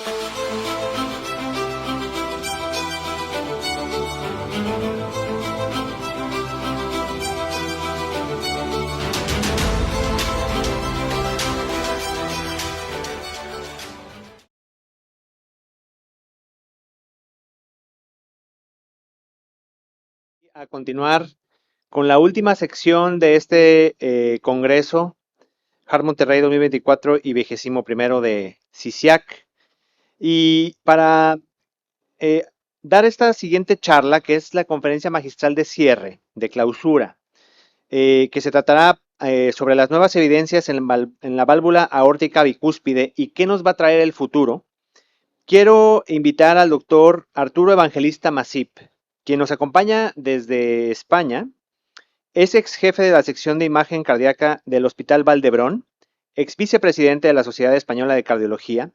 A continuar con la última sección de este Congreso, Hard Monterrey 2024 y 21º de CICIAC. Y para eh, dar esta siguiente charla, que es la conferencia magistral de cierre, de clausura, que se tratará sobre las nuevas evidencias en la válvula aórtica bicúspide y qué nos va a traer el futuro, quiero invitar al doctor Arturo Evangelista Masip, quien nos acompaña desde España. Es ex jefe de la sección de imagen cardíaca del Hospital Valdebrón, ex vicepresidente de la Sociedad Española de Cardiología,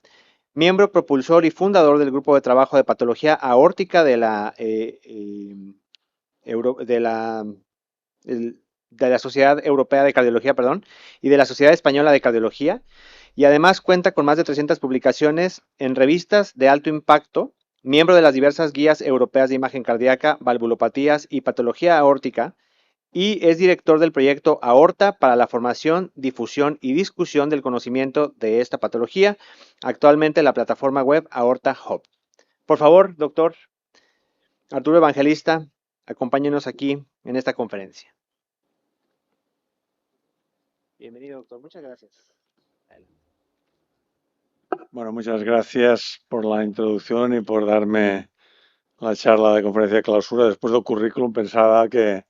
miembro propulsor y fundador del grupo de trabajo de patología aórtica de la, de la Sociedad Europea de Cardiología, perdón, y de la Sociedad Española de Cardiología, y además cuenta con más de 300 publicaciones en revistas de alto impacto, miembro de las diversas guías europeas de imagen cardíaca, valvulopatías y patología aórtica, y es director del proyecto Aorta para la formación, difusión y discusión del conocimiento de esta patología, actualmente en la plataforma web Aorta Hub. Por favor, doctor Arturo Evangelista, acompáñenos aquí en esta conferencia. Bienvenido, doctor. Muchas gracias. Bueno, muchas gracias por la introducción y por darme la charla de conferencia de clausura. Después del currículum pensaba que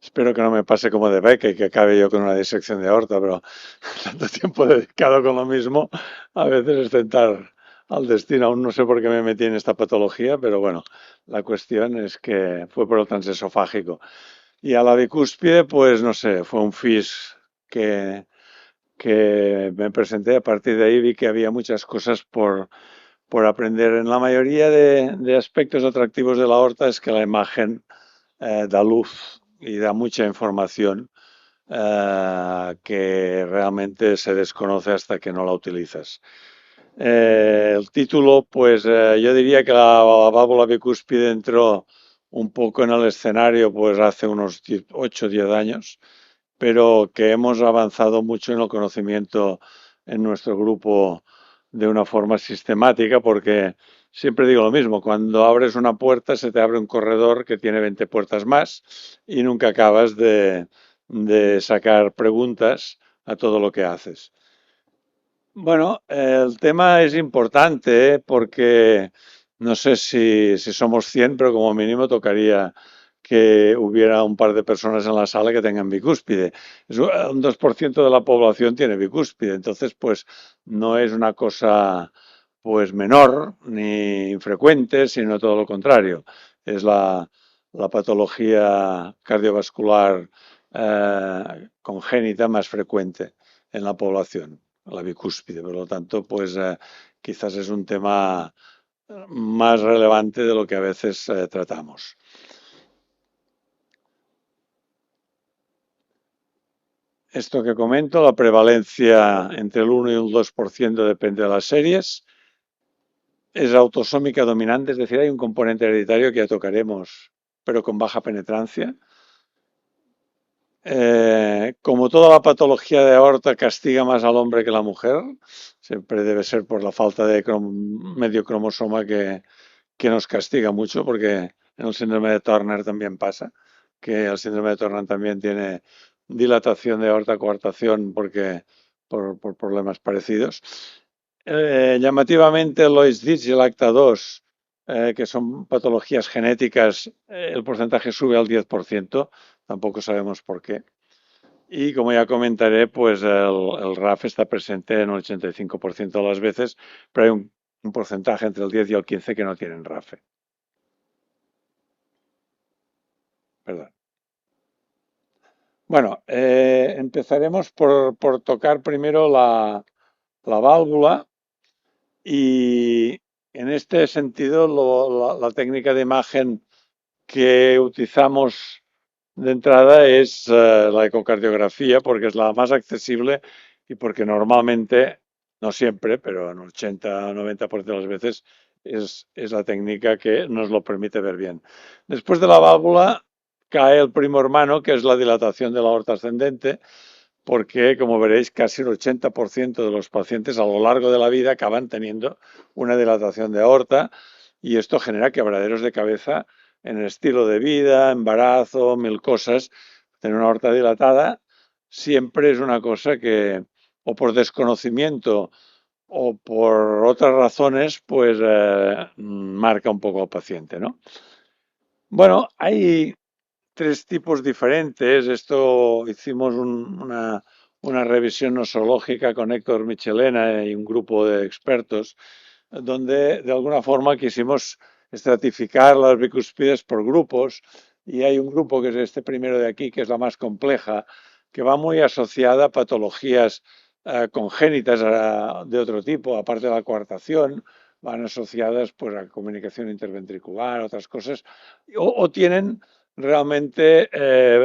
espero que no me pase como de Beca y que acabe yo con una disección de aorta, pero tanto tiempo dedicado con lo mismo, a veces es tentar al destino. Aún no sé por qué me metí en esta patología, pero bueno, la cuestión es que fue por el transesofágico. Y a la bicúspide, pues no sé, fue un FIS que me presenté. A partir de ahí vi que había muchas cosas por aprender. En la mayoría de aspectos atractivos de la aorta es que la imagen da luz y da mucha información que realmente se desconoce hasta que no la utilizas. El título, pues yo diría que la válvula bicúspide entró un poco en el escenario pues hace unos 8 o 10 años, pero que hemos avanzado mucho en el conocimiento en nuestro grupo de una forma sistemática, porque siempre digo lo mismo, cuando abres una puerta se te abre un corredor que tiene 20 puertas más y nunca acabas de sacar preguntas a todo lo que haces. Bueno, el tema es importante porque no sé si somos 100, pero como mínimo tocaría que hubiera un par de personas en la sala que tengan bicúspide. Un 2% de la población tiene bicúspide, entonces pues no es una cosa pues menor ni infrecuente, sino todo lo contrario. Es la patología cardiovascular congénita más frecuente en la población, la bicúspide. Por lo tanto, pues quizás es un tema más relevante de lo que a veces tratamos. Esto que comento, la prevalencia entre el 1 y el 2% depende de las series. Es autosómica dominante, es decir, hay un componente hereditario que ya tocaremos, pero con baja penetrancia. Como toda la patología de aorta castiga más al hombre que a la mujer, siempre debe ser por la falta de medio cromosoma que nos castiga mucho, porque en el síndrome de Turner también pasa, que el síndrome de Turner también tiene dilatación de aorta, coartación, porque por problemas parecidos. Llamativamente, Loeys-Dietz y el ACTA2, que son patologías genéticas, el porcentaje sube al 10%, tampoco sabemos por qué. Y como ya comentaré, pues el RAF está presente en el 85% de las veces, pero hay un porcentaje entre el 10 y el 15 que no tienen RAF. Perdón. Bueno, empezaremos por tocar primero la válvula y en este sentido la técnica de imagen que utilizamos de entrada es la ecocardiografía porque es la más accesible y porque normalmente No siempre, pero en 80 o 90% de las veces es la técnica que nos lo permite ver bien. Después de la válvula cae el primo hermano, que es la dilatación de la aorta ascendente, porque, como veréis, casi el 80% de los pacientes a lo largo de la vida acaban teniendo una dilatación de aorta y esto genera quebraderos de cabeza en el estilo de vida, embarazo, mil cosas. Tener una aorta dilatada siempre es una cosa que, o por desconocimiento o por otras razones, pues marca un poco al paciente, ¿no? Bueno, hay tres tipos diferentes. Esto hicimos una revisión nosológica con Héctor Michelena y un grupo de expertos, donde de alguna forma quisimos estratificar las bicúspides por grupos. Y hay un grupo que es este primero de aquí, que es la más compleja, que va muy asociada a patologías congénitas de otro tipo, aparte de la coartación, van asociadas pues, a comunicación interventricular, otras cosas, o tienen realmente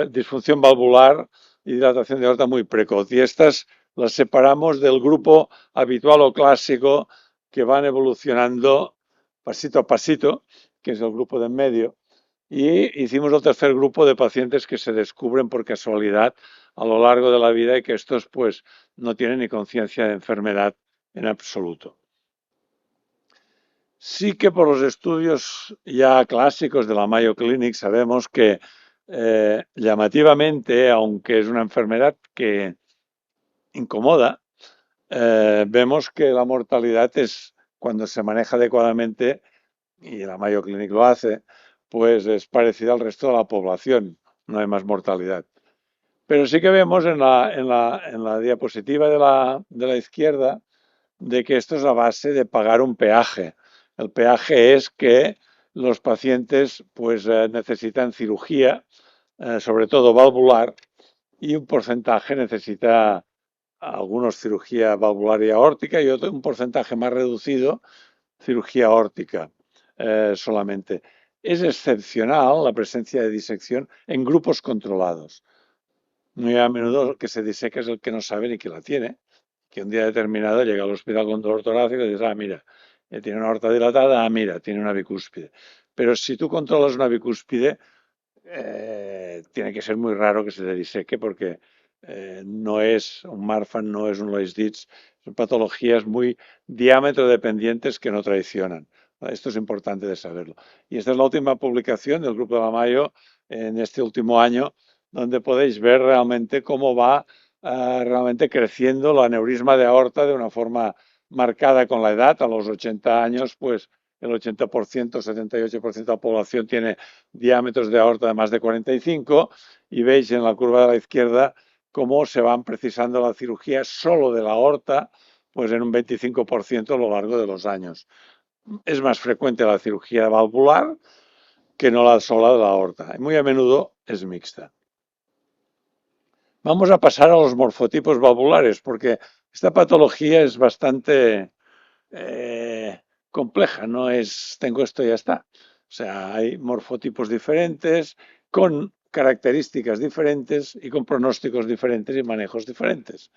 disfunción valvular y dilatación de aorta muy precoz. Y estas las separamos del grupo habitual o clásico que van evolucionando pasito a pasito, que es el grupo de en medio. Y hicimos el tercer grupo de pacientes que se descubren por casualidad a lo largo de la vida y que estos pues no tienen ni conciencia de enfermedad en absoluto. Sí que por los estudios ya clásicos de la Mayo Clinic sabemos que llamativamente, aunque es una enfermedad que incomoda, vemos que la mortalidad es cuando se maneja adecuadamente, y la Mayo Clinic lo hace, pues es parecida al resto de la población, no hay más mortalidad. Pero sí que vemos en la diapositiva de la izquierda de que esto es a base de pagar un peaje. El peaje es que los pacientes pues necesitan cirugía, sobre todo valvular, y un porcentaje necesita algunos cirugía valvular y aórtica y otro un porcentaje más reducido cirugía aórtica solamente. Es excepcional la presencia de disección en grupos controlados. Muy a menudo que se diseca es el que no sabe ni que la tiene, que un día determinado llega al hospital con dolor torácico y dice, ah, mira, tiene una aorta dilatada, ah, mira, tiene una bicúspide. Pero si tú controlas una bicúspide, tiene que ser muy raro que se te diseque porque no es un Marfan, no es un Loeys-Dietz, son patologías muy diámetro dependientes que no traicionan. Esto es importante de saberlo. Y esta es la última publicación del Grupo de la Mayo en este último año, donde podéis ver realmente cómo va realmente creciendo el aneurisma de aorta de una forma marcada con la edad. A los 80 años, pues el 80%, 78% de la población tiene diámetros de aorta de más de 45 y veis en la curva de la izquierda cómo se van precisando la cirugía solo de la aorta, pues en un 25% a lo largo de los años. Es más frecuente la cirugía valvular que no la sola de la aorta. Y muy a menudo es mixta. Vamos a pasar a los morfotipos valvulares, porque esta patología es bastante compleja, no es tengo esto y ya está. O sea, hay morfotipos diferentes, con características diferentes y con pronósticos diferentes y manejos diferentes.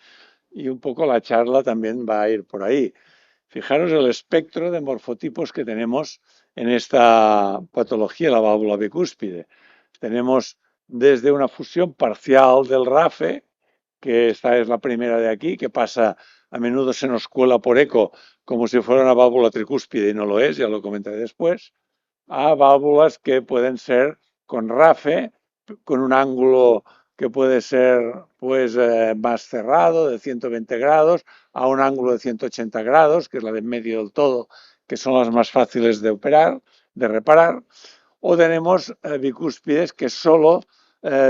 Y un poco la charla también va a ir por ahí. Fijaros el espectro de morfotipos que tenemos en esta patología, la válvula bicúspide. Tenemos desde una fusión parcial del RAFE, que esta es la primera de aquí, que pasa, a menudo se nos cuela por eco como si fuera una válvula tricúspide y no lo es, ya lo comentaré después, a válvulas que pueden ser con RAFE, con un ángulo que puede ser pues más cerrado, de 120 grados, a un ángulo de 180 grados, que es la de medio del todo, que son las más fáciles de operar, de reparar, o tenemos bicúspides que solo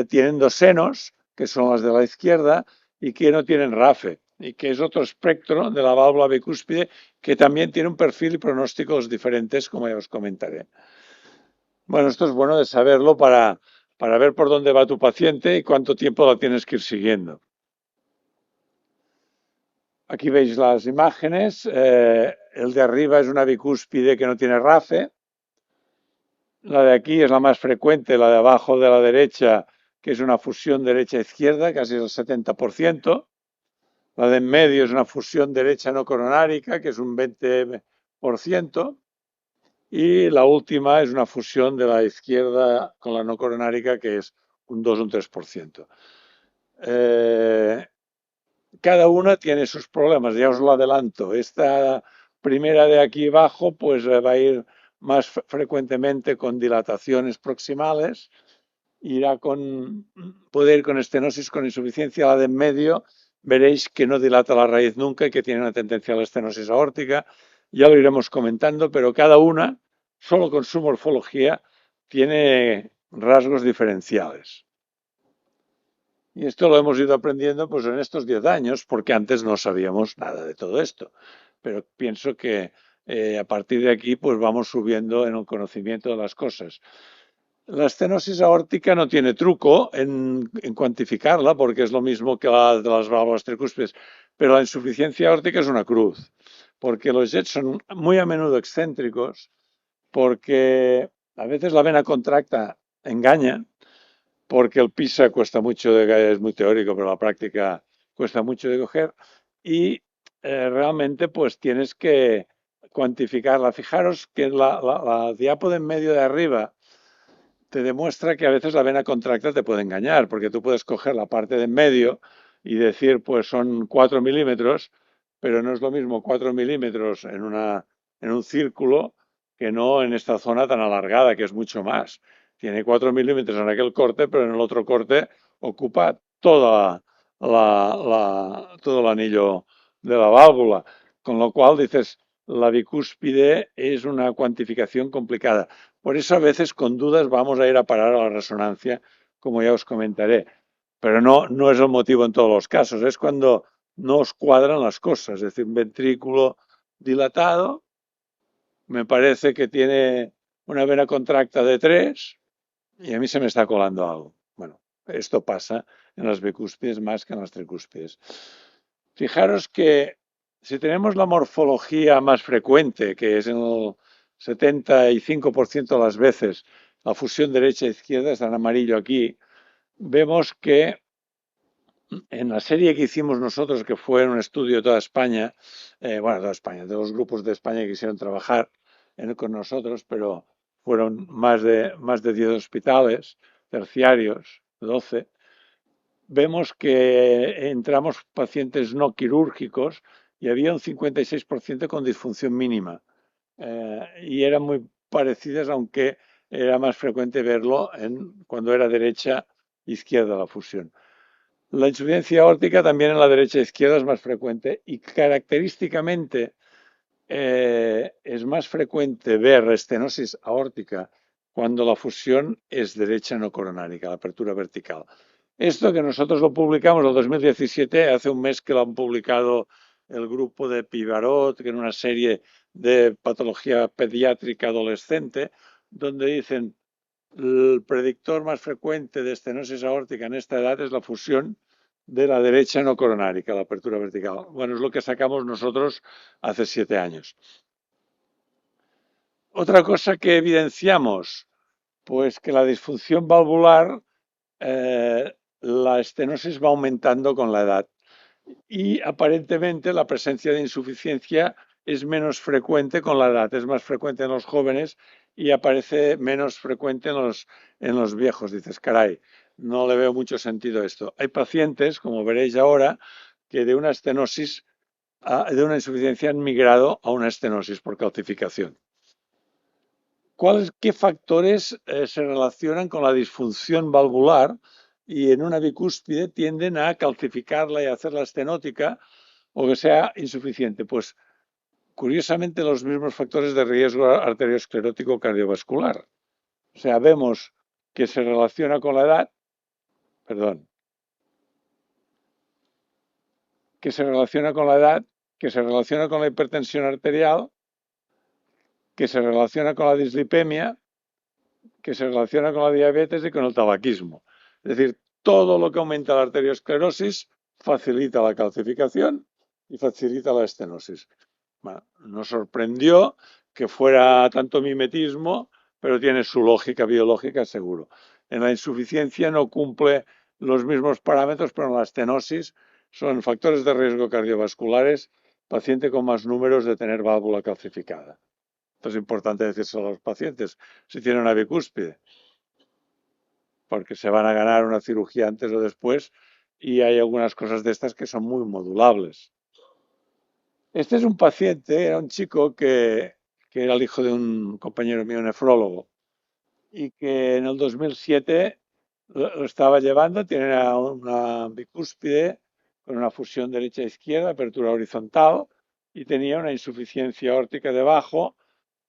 tienen dos senos, que son las de la izquierda, y que no tienen RAFE, y que es otro espectro de la válvula bicúspide que también tiene un perfil y pronósticos diferentes, como ya os comentaré. Bueno, esto es bueno de saberlo para ver por dónde va tu paciente y cuánto tiempo la tienes que ir siguiendo. Aquí veis las imágenes. El de arriba es una bicúspide que no tiene RAFE. La de aquí es la más frecuente, la de abajo de la derecha, que es una fusión derecha-izquierda, casi el 70%. La de en medio es una fusión derecha no coronárica, que es un 20%, y la última es una fusión de la izquierda con la no coronárica, que es un 2 o un 3%. Cada una tiene sus problemas, ya os lo adelanto. Esta primera de aquí abajo pues va a ir más frecuentemente con dilataciones proximales, puede ir con estenosis con insuficiencia. La de en medio veréis que no dilata la raíz nunca y que tiene una tendencia a la estenosis aórtica. Ya lo iremos comentando, pero cada una, solo con su morfología, tiene rasgos diferenciales. Y esto lo hemos ido aprendiendo pues en estos 10 años, porque antes no sabíamos nada de todo esto. Pero pienso que a partir de aquí pues vamos subiendo en el conocimiento de las cosas. La estenosis aórtica no tiene truco en cuantificarla, porque es lo mismo que la de las válvulas tricúspides, pero la insuficiencia aórtica es una cruz, porque los jets son muy a menudo excéntricos, porque a veces la vena contracta engaña, porque el PISA cuesta mucho de, es muy teórico, pero la práctica cuesta mucho de coger, y realmente pues tienes que cuantificarla. Fijaros que la diapo de en medio de arriba te demuestra que a veces la vena contracta te puede engañar, porque tú puedes coger la parte de en medio y decir, pues son 4 milímetros, pero no es lo mismo 4 milímetros en un círculo que no en esta zona tan alargada, que es mucho más. Tiene 4 milímetros en aquel corte, pero en el otro corte ocupa todo el anillo de la válvula. Con lo cual dices, la bicúspide es una cuantificación complicada. Por eso a veces con dudas vamos a ir a parar a la resonancia, como ya os comentaré. Pero no es el motivo en todos los casos, es cuando no os cuadran las cosas. Es decir, un ventrículo dilatado me parece que tiene una vena contracta de 3 y a mí se me está colando algo. Bueno, esto pasa en las bicúspides más que en las tricúspides. Fijaros que si tenemos la morfología más frecuente, que es en el 75% de las veces la fusión derecha-izquierda, está en amarillo aquí, vemos que en la serie que hicimos nosotros, que fue un estudio de toda España, bueno, toda España, de los grupos de España que quisieron trabajar con nosotros, pero fueron más de 10 hospitales terciarios, 12, vemos que entramos pacientes no quirúrgicos y había un 56% con disfunción mínima. Y eran muy parecidas, aunque era más frecuente verlo cuando era derecha-izquierda la fusión. La insuficiencia aórtica también en la derecha-izquierda es más frecuente y característicamente es más frecuente ver estenosis aórtica cuando la fusión es derecha no coronárica, la apertura vertical. Esto que nosotros lo publicamos en el 2017, hace un mes que lo han publicado el grupo de Pivarot, que en una serie de patología pediátrica adolescente, donde dicen el predictor más frecuente de estenosis aórtica en esta edad es la fusión de la derecha no coronárica, la apertura vertical. Bueno, es lo que sacamos nosotros hace 7 años. Otra cosa que evidenciamos, pues que la disfunción valvular, la estenosis va aumentando con la edad y aparentemente la presencia de insuficiencia es menos frecuente con la edad, es más frecuente en los jóvenes y aparece menos frecuente en los viejos. Dices, caray, no le veo mucho sentido a esto. Hay pacientes, como veréis ahora, que de una estenosis, de una insuficiencia han migrado a una estenosis por calcificación. ¿Qué factores se relacionan con la disfunción valvular y en una bicúspide tienden a calcificarla y a hacerla estenótica o que sea insuficiente? Pues curiosamente los mismos factores de riesgo arteriosclerótico cardiovascular. O sea, vemos que se relaciona con la edad, perdón, que se relaciona con la edad, que se relaciona con la hipertensión arterial, que se relaciona con la dislipemia, que se relaciona con la diabetes y con el tabaquismo. Es decir, todo lo que aumenta la arteriosclerosis facilita la calcificación y facilita la estenosis. Bueno, nos sorprendió que fuera tanto mimetismo, pero tiene su lógica biológica seguro. En la insuficiencia no cumple los mismos parámetros, pero en la estenosis son factores de riesgo cardiovasculares, paciente con más números de tener válvula calcificada. Esto es importante decírselo a los pacientes si tienen una bicúspide, porque se van a ganar una cirugía antes o después y hay algunas cosas de estas que son muy modulables. Este es un paciente, era un chico que era el hijo de un compañero mío nefrólogo y que en el 2007 lo estaba llevando, tiene una bicúspide con una fusión derecha-izquierda, apertura horizontal y tenía una insuficiencia aórtica debajo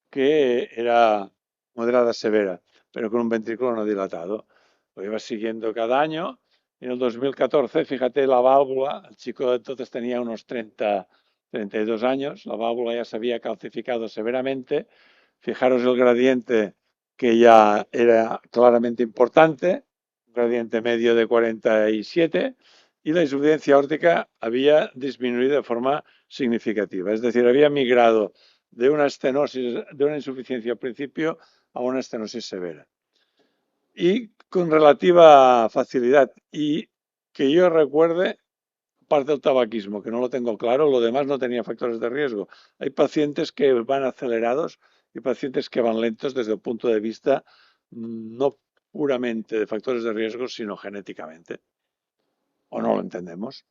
que era moderada severa, pero con un ventrículo no dilatado. Lo iba siguiendo cada año. En el 2014, fíjate, la válvula, el chico entonces tenía unos 32 años, la válvula ya se había calcificado severamente. Fijaros el gradiente que ya era claramente importante, un gradiente medio de 47, y la insuficiencia aórtica había disminuido de forma significativa. Es decir, había migrado de una estenosis, de una insuficiencia al principio a una estenosis severa. Y con relativa facilidad. Y que yo recuerde, parte del tabaquismo, que no lo tengo claro, lo demás no tenía factores de riesgo. Hay pacientes que van acelerados y pacientes que van lentos desde el punto de vista no puramente de factores de riesgo, sino genéticamente. O no lo entendemos.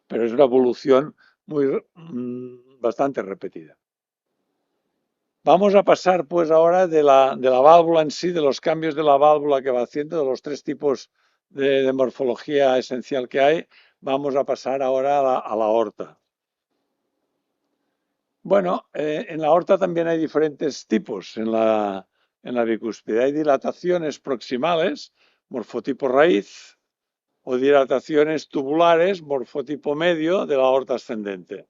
Pero es una evolución bastante repetida. Vamos a pasar pues ahora de la válvula en sí, de los cambios de la válvula que va haciendo, de los tres tipos de morfología esencial que hay, vamos a pasar ahora a la aorta. Bueno, en la aorta también hay diferentes tipos en la bicúspide. Hay dilataciones proximales, morfotipo raíz, o dilataciones tubulares, morfotipo medio de la aorta ascendente.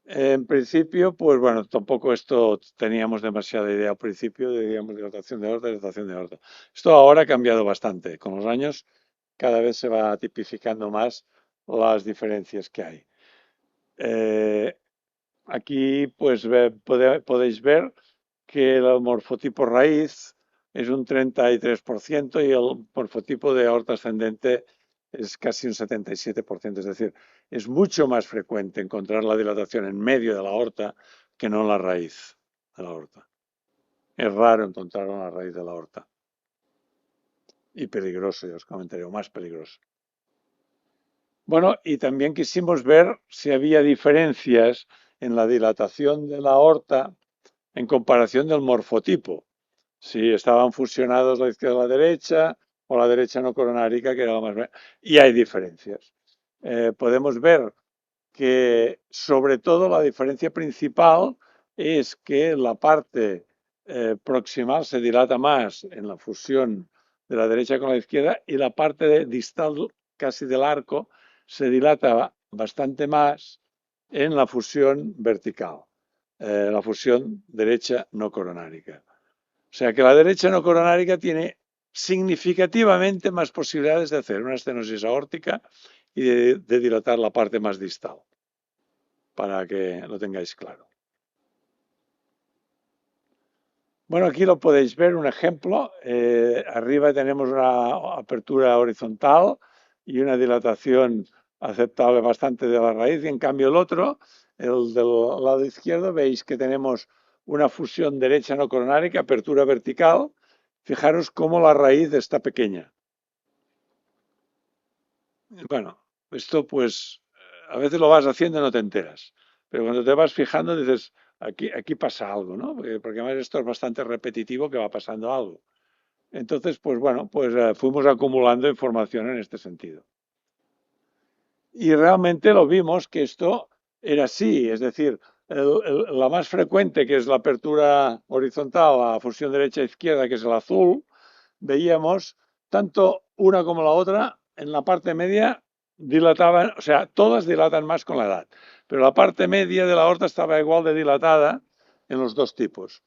En principio, pues bueno, tampoco esto teníamos demasiada idea al principio, digamos, dilatación de aorta, dilatación de aorta. Esto ahora ha cambiado bastante. Con los años cada vez se va tipificando más las diferencias que hay. Aquí pues podéis ver que el morfotipo raíz es un 33% y el morfotipo de aorta ascendente es casi un 77%. Es decir, es mucho más frecuente encontrar la dilatación en medio de la aorta que no en la raíz de la aorta. Es raro encontrar en la raíz de la aorta. Y peligroso, ya os comentaré, o más peligroso. Bueno, y también quisimos ver si había diferencias en la dilatación de la aorta en comparación del morfotipo. Si estaban fusionados la izquierda y la derecha, o la derecha no coronárica, que era la más... Y hay diferencias. Podemos ver que, sobre todo, la diferencia principal es que la parte proximal se dilata más en la fusión de la derecha con la izquierda y la parte distal, casi del arco, se dilata bastante más en la fusión vertical, la fusión derecha no coronárica. O sea que la derecha no coronárica tiene significativamente más posibilidades de hacer una estenosis aórtica y de dilatar la parte más distal, para que lo tengáis claro. Bueno, aquí lo podéis ver, un ejemplo. Arriba tenemos una apertura horizontal y una dilatación aceptable bastante de la raíz. Y en cambio el otro, el del lado izquierdo, veis que tenemos una fusión derecha no coronárica, apertura vertical. Fijaros cómo la raíz está pequeña. Bueno, esto pues a veces lo vas haciendo y no te enteras. Pero cuando te vas fijando dices, aquí pasa algo, ¿no? Porque además esto es bastante repetitivo que va pasando algo. Entonces, pues bueno, pues fuimos acumulando información en este sentido. Y realmente lo vimos que esto era así, es decir, la más frecuente, que es la apertura horizontal, la fusión derecha-izquierda, que es el azul, veíamos tanto una como la otra en la parte media dilataban, o sea, todas dilatan más con la edad, pero la parte media de la aorta estaba igual de dilatada en los dos tipos.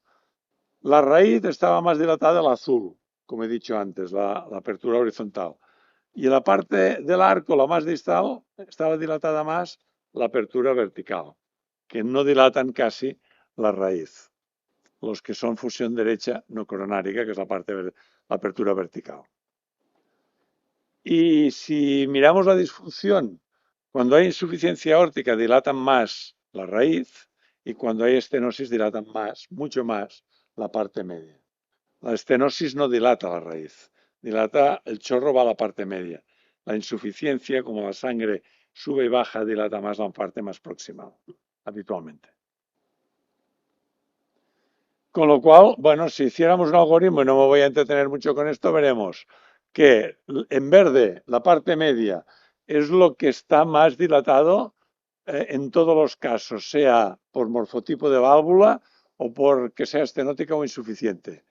La raíz estaba más dilatada, el azul, como he dicho antes, la apertura horizontal. Y en la parte del arco, la más distal, estaba dilatada más la apertura vertical, que no dilatan casi la raíz. Los que son fusión derecha no coronárica, que es la apertura vertical. Y si miramos la disfunción, cuando hay insuficiencia aórtica dilatan más la raíz y cuando hay estenosis dilatan más, mucho más, la parte media. La estenosis no dilata la raíz, dilata, el chorro va a la parte media. La insuficiencia, como la sangre sube y baja, dilata más la parte más proximal, habitualmente. Con lo cual, bueno, si hiciéramos un algoritmo, y no me voy a entretener mucho con esto, veremos que en verde la parte media es lo que está más dilatado en todos los casos, sea por morfotipo de válvula o por que sea estenótica o insuficiente.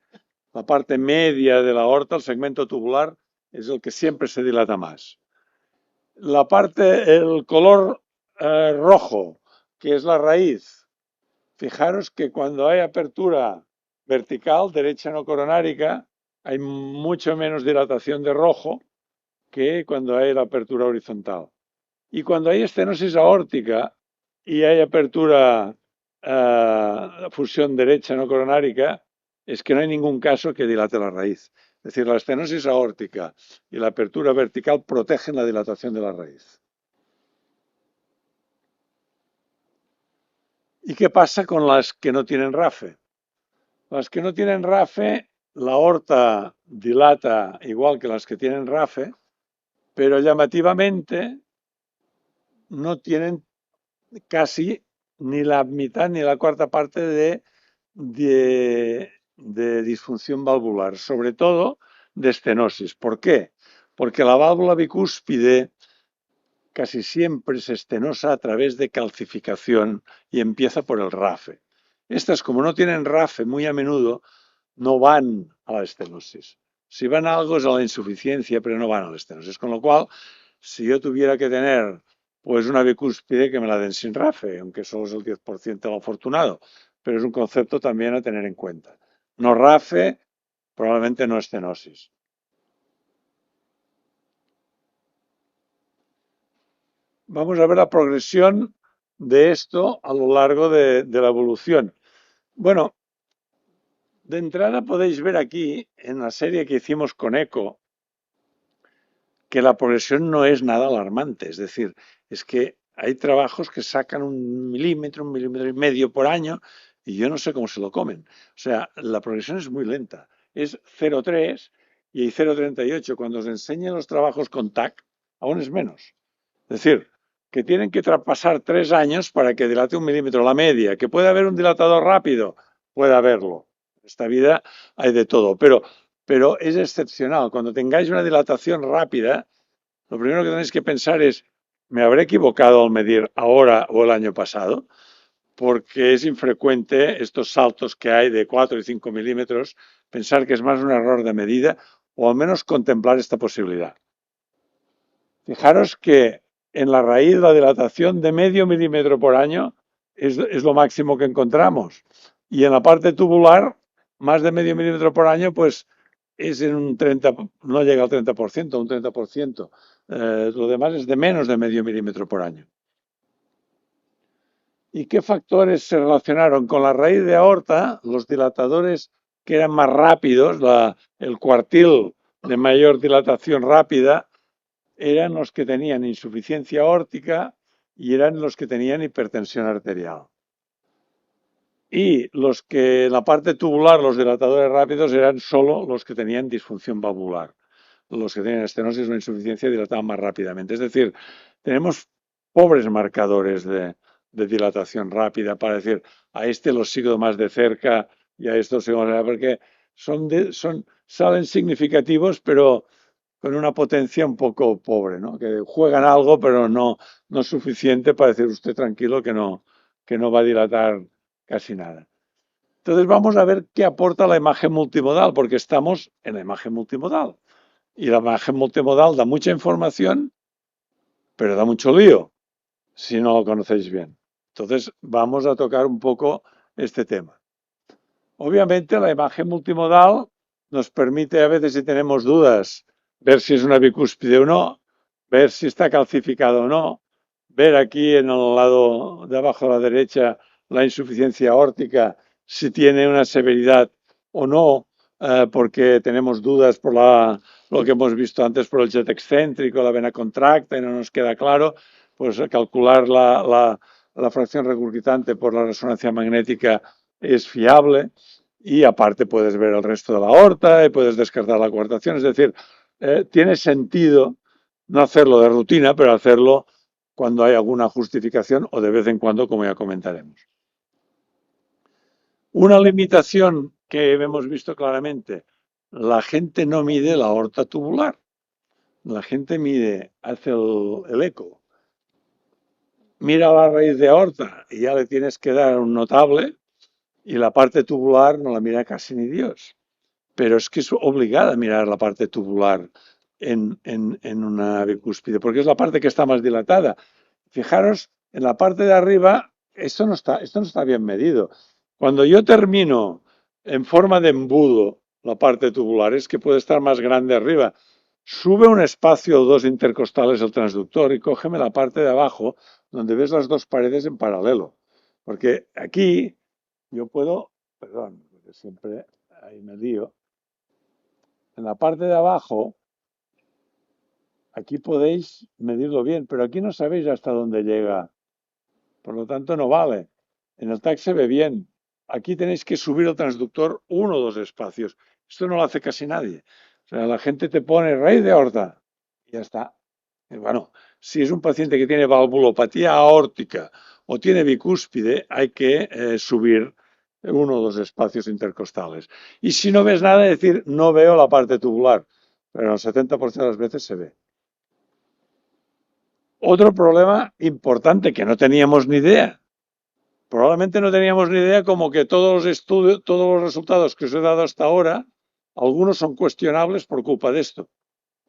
La parte media de la aorta, el segmento tubular, es el que siempre se dilata más. La parte, el color rojo, que es la raíz, fijaros que cuando hay apertura vertical, derecha no coronárica, hay mucho menos dilatación de rojo que cuando hay la apertura horizontal. Y cuando hay estenosis aórtica y hay apertura, fusión derecha no coronárica, es que no hay ningún caso que dilate la raíz. Es decir, la estenosis aórtica y la apertura vertical protegen la dilatación de la raíz. ¿Y qué pasa con las que no tienen RAFE? Las que no tienen RAFE, la aorta dilata igual que las que tienen RAFE, pero llamativamente no tienen casi ni la mitad ni la cuarta parte de disfunción valvular, sobre todo de estenosis. ¿Por qué? Porque la válvula bicúspide casi siempre se estenosa a través de calcificación y empieza por el RAFE. Estas, como no tienen RAFE muy a menudo, no van a la estenosis. Si van a algo es a la insuficiencia, pero no van a la estenosis. Con lo cual, si yo tuviera que tener pues una bicúspide, que me la den sin RAFE, aunque solo es el 10% del afortunado, pero es un concepto también a tener en cuenta. No RAFE, probablemente no estenosis. Vamos a ver la progresión de esto a lo largo de la evolución. Bueno, de entrada podéis ver aquí, en la serie que hicimos con ECO, que la progresión no es nada alarmante. Es decir, es que hay trabajos que sacan 1 milímetro y medio por año y yo no sé cómo se lo comen. O sea, la progresión es muy lenta. Es 0,3 y hay 0,38. Cuando os enseñen los trabajos con TAC, aún es menos. Es decir, que tienen que traspasar 3 años para que dilate 1 milímetro la media. Que puede haber un dilatador rápido, puede haberlo. En esta vida hay de todo, pero es excepcional. Cuando tengáis una dilatación rápida, lo primero que tenéis que pensar es, ¿me habré equivocado al medir ahora o el año pasado? Porque es infrecuente estos saltos que hay de 4 y 5 milímetros, pensar que es más un error de medida o al menos contemplar esta posibilidad. Fijaros que en la raíz la dilatación de medio milímetro por año es lo máximo que encontramos. Y en la parte tubular, más de medio milímetro por año, pues es en un 30, no llega al 30%, un 30%. Lo demás es de menos de medio milímetro por año. ¿Y qué factores se relacionaron con la raíz de aorta? Los dilatadores que eran más rápidos, el cuartil de mayor dilatación rápida, eran los que tenían insuficiencia aórtica y eran los que tenían hipertensión arterial. Y los que en la parte tubular, los dilatadores rápidos, eran solo los que tenían disfunción valvular. Los que tenían estenosis o insuficiencia dilataban más rápidamente. Es decir, tenemos pobres marcadores de dilatación rápida para decir, a este lo sigo más de cerca y a esto sigo más de cerca, porque salen significativos, pero con una potencia un poco pobre, ¿no? Que juegan algo, pero no suficiente para decir usted tranquilo que no va a dilatar casi nada. Entonces vamos a ver qué aporta la imagen multimodal, porque estamos en la imagen multimodal. Y la imagen multimodal da mucha información, pero da mucho lío si no lo conocéis bien. Entonces vamos a tocar un poco este tema. Obviamente la imagen multimodal nos permite a veces, si tenemos dudas, ver si es una bicúspide o no, ver si está calcificado o no, ver aquí en el lado de abajo a la derecha la insuficiencia aórtica, si tiene una severidad o no, porque tenemos dudas por lo que hemos visto antes por el jet excéntrico, la vena contracta y no nos queda claro, pues calcular la fracción regurgitante por la resonancia magnética es fiable y aparte puedes ver el resto de la aorta y puedes descartar la coartación. Es decir, tiene sentido no hacerlo de rutina, pero hacerlo cuando hay alguna justificación o de vez en cuando, como ya comentaremos. Una limitación que hemos visto claramente, la gente no mide la aorta tubular, la gente hace el eco, mira la raíz de aorta y ya le tienes que dar un notable y la parte tubular no la mira casi ni Dios. Pero es que es obligada a mirar la parte tubular en una bicúspide, porque es la parte que está más dilatada. Fijaros, en la parte de arriba, esto no está bien medido. Cuando yo termino en forma de embudo la parte tubular, es que puede estar más grande arriba. Sube un espacio o dos intercostales el transductor y cógeme la parte de abajo, donde ves las dos paredes en paralelo. Porque aquí yo puedo, perdón, porque siempre ahí me lío, en la parte de abajo, aquí podéis medirlo bien, pero aquí no sabéis hasta dónde llega. Por lo tanto, no vale. En el TAC se ve bien. Aquí tenéis que subir el transductor uno o dos espacios. Esto no lo hace casi nadie. O sea, la gente te pone raíz de aorta y ya está. Y bueno, si es un paciente que tiene valvulopatía aórtica o tiene bicúspide, hay que subir uno o dos espacios intercostales. Y si no ves nada, es decir, no veo la parte tubular, pero el 70% de las veces se ve. Otro problema importante que no teníamos ni idea. Probablemente no teníamos ni idea como que todos los estudios, todos los resultados que os he dado hasta ahora, algunos son cuestionables por culpa de esto.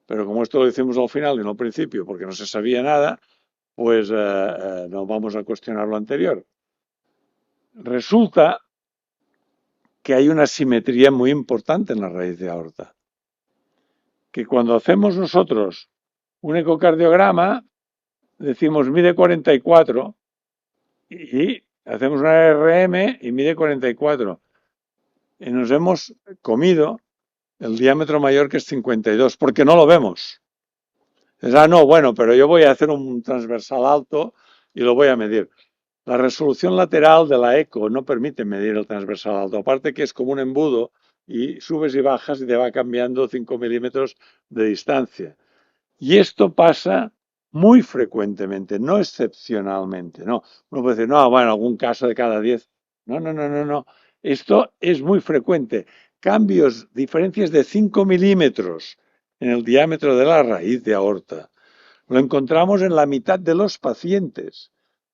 Pero como esto lo hicimos al final y no al principio, porque no se sabía nada, pues no vamos a cuestionar lo anterior. Resulta que hay una simetría muy importante en la raíz de aorta. Que cuando hacemos nosotros un ecocardiograma, decimos mide 44 y hacemos una RM y mide 44. Y nos hemos comido el diámetro mayor que es 52, porque no lo vemos. No, bueno, pero yo voy a hacer un transversal alto y lo voy a medir. La resolución lateral de la eco no permite medir el transversal alto, aparte que es como un embudo y subes y bajas y te va cambiando 5 milímetros de distancia. Y esto pasa muy frecuentemente, no excepcionalmente. No, uno puede decir, no, bueno, algún caso de cada 10. No, no, no, no, no. Esto es muy frecuente. Cambios, diferencias de 5 milímetros en el diámetro de la raíz de aorta. Lo encontramos en la mitad de los pacientes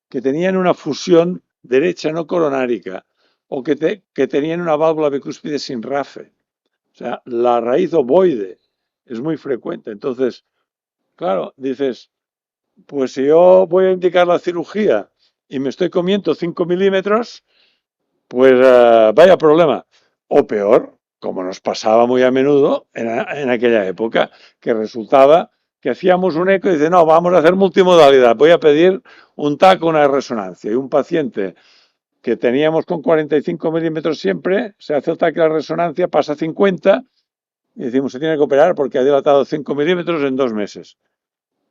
que tenían una fusión derecha no coronárica o que tenían una válvula bicúspide sin RAFE. O sea, la raíz ovoide es muy frecuente. Entonces, claro, dices, pues si yo voy a indicar la cirugía y me estoy comiendo 5 milímetros, pues vaya problema. O peor, como nos pasaba muy a menudo en aquella época, que resultaba que hacíamos un eco y dice, no, vamos a hacer multimodalidad, voy a pedir un TAC o una resonancia. Y un paciente que teníamos con 45 milímetros siempre, se hace el TAC y la resonancia, pasa a 50 y decimos, se tiene que operar porque ha dilatado 5 milímetros en 2 meses.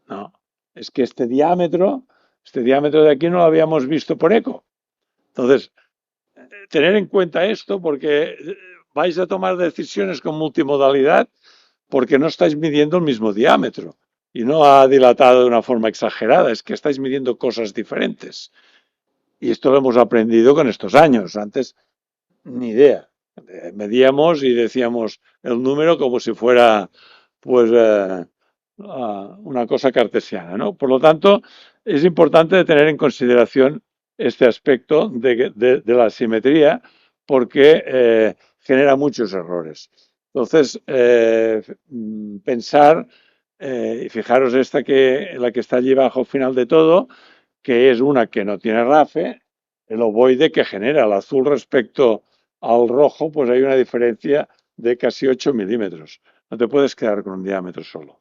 No, es que este diámetro de aquí no lo habíamos visto por eco. Entonces, tener en cuenta esto porque vais a tomar decisiones con multimodalidad porque no estáis midiendo el mismo diámetro y no ha dilatado de una forma exagerada, es que estáis midiendo cosas diferentes. Y esto lo hemos aprendido con estos años. Antes, ni idea. Medíamos y decíamos el número como si fuera, pues, una cosa cartesiana, ¿no? Por lo tanto, es importante tener en consideración este aspecto de la simetría porque genera muchos errores. Entonces, pensar, y fijaros la que está allí abajo, final de todo, que es una que no tiene RAFE, el ovoide que genera el azul respecto al rojo, pues hay una diferencia de casi 8 milímetros. No te puedes quedar con un diámetro solo.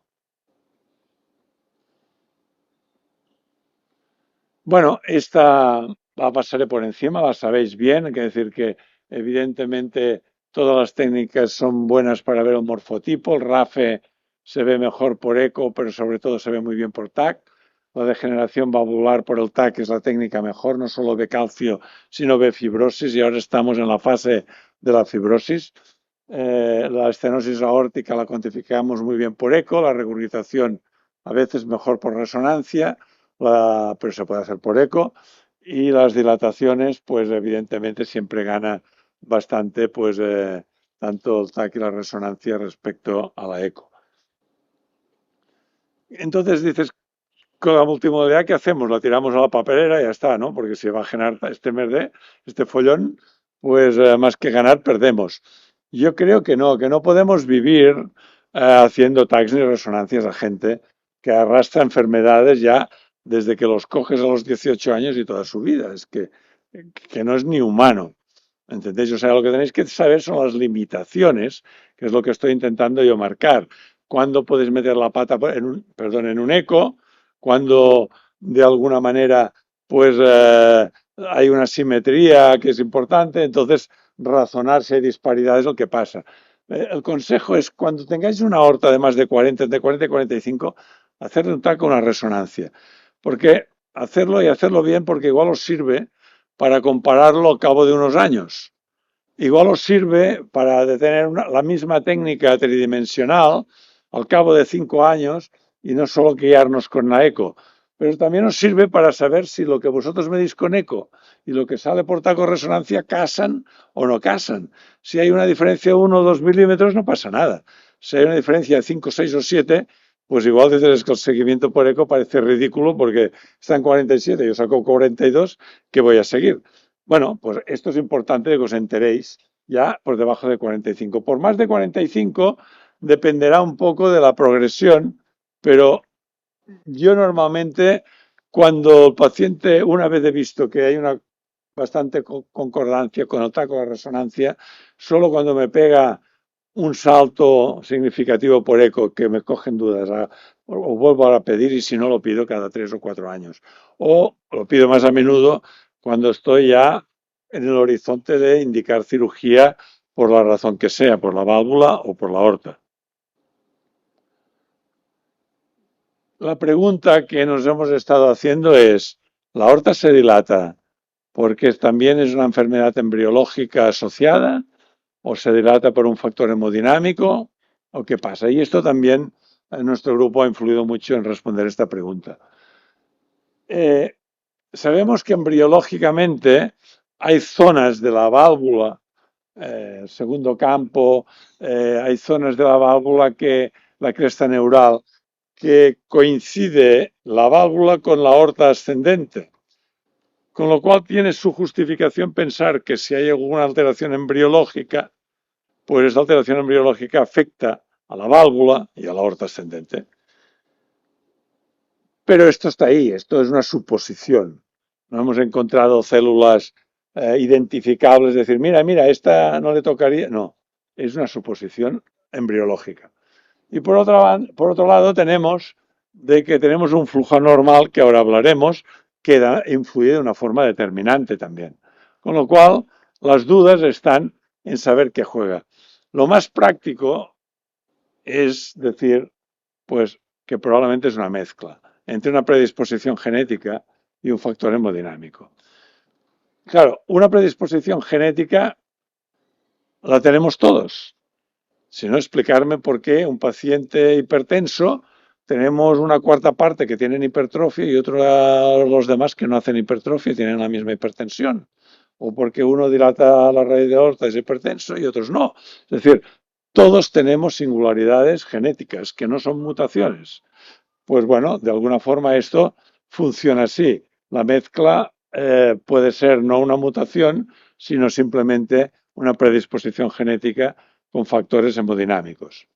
Bueno, esta la pasaré por encima, la sabéis bien, hay que decir que evidentemente todas las técnicas son buenas para ver el morfotipo, el RAFE se ve mejor por eco, pero sobre todo se ve muy bien por TAC. La degeneración valvular por el TAC es la técnica mejor, no solo ve calcio, sino ve fibrosis, y ahora estamos en la fase de la fibrosis. La estenosis aórtica la cuantificamos muy bien por eco, la regurgitación a veces mejor por resonancia, pero se puede hacer por eco, y las dilataciones, pues evidentemente siempre gana bastante, pues tanto el TAC y la resonancia respecto a la eco. Entonces dices, con la multimodalidad, ¿qué hacemos? La tiramos a la papelera y ya está, ¿no? Porque si va a generar este merde, este follón, pues más que ganar, perdemos. Yo creo que no podemos vivir haciendo tags ni resonancias a gente que arrastra enfermedades ya desde que los coges a los 18 años y toda su vida. Es que no es ni humano. ¿Entendéis? O sea, lo que tenéis que saber son las limitaciones, que es lo que estoy intentando yo marcar. ¿Cuándo podéis meter la pata en un eco? Cuando de alguna manera pues hay una simetría que es importante, entonces razonar si hay disparidad es lo que pasa. El consejo es cuando tengáis una aorta de más de 40, entre 40 y 45, hacerle un taco una resonancia. Porque hacerlo y hacerlo bien, porque igual os sirve para compararlo al cabo de unos años. Igual os sirve para tener la misma técnica tridimensional al cabo de 5 años y no solo guiarnos con la eco. Pero también os sirve para saber si lo que vosotros medís con eco y lo que sale por taco resonancia casan o no casan. Si hay una diferencia de 1 o 2 milímetros, no pasa nada. Si hay una diferencia de 5, 6 o 7, pues igual dices que el seguimiento por eco parece ridículo porque está en 47, yo saco 42, ¿qué voy a seguir? Bueno, pues esto es importante de que os enteréis ya por debajo de 45. Por más de 45 dependerá un poco de la progresión, pero yo normalmente cuando el paciente, una vez he visto que hay una bastante concordancia con el taco de resonancia, solo cuando me pega un salto significativo por eco que me cogen dudas, o vuelvo a pedir, y si no lo pido cada 3 o 4 años. O lo pido más a menudo cuando estoy ya en el horizonte de indicar cirugía por la razón que sea, por la válvula o por la aorta. La pregunta que nos hemos estado haciendo es, ¿la aorta se dilata porque también es una enfermedad embriológica asociada o se dilata por un factor hemodinámico o qué pasa? Y esto también en nuestro grupo ha influido mucho en responder esta pregunta. Sabemos que embriológicamente hay zonas de la válvula, segundo campo, hay zonas de la válvula que la cresta neural, que coincide la válvula con la aorta ascendente, con lo cual tiene su justificación pensar que si hay alguna alteración embriológica, pues esa alteración embriológica afecta a la válvula y a la aorta ascendente. Pero esto está ahí, esto es una suposición. No hemos encontrado células identificables, es decir, mira, esta no le tocaría. No, es una suposición embriológica. Y por otro lado tenemos de que tenemos un flujo anormal, que ahora hablaremos, que influye de una forma determinante también. Con lo cual, las dudas están en saber qué juega. Lo más práctico es decir, pues, que probablemente es una mezcla entre una predisposición genética y un factor hemodinámico. Claro, una predisposición genética la tenemos todos. Si no, explicarme por qué un paciente hipertenso tenemos una cuarta parte que tienen hipertrofia y los demás que no hacen hipertrofia y tienen la misma hipertensión. O porque uno dilata la raíz de aorta, es hipertenso, y otros no. Es decir, todos tenemos singularidades genéticas que no son mutaciones. Pues bueno, de alguna forma esto funciona así. La mezcla puede ser no una mutación, sino simplemente una predisposición genética con factores hemodinámicos.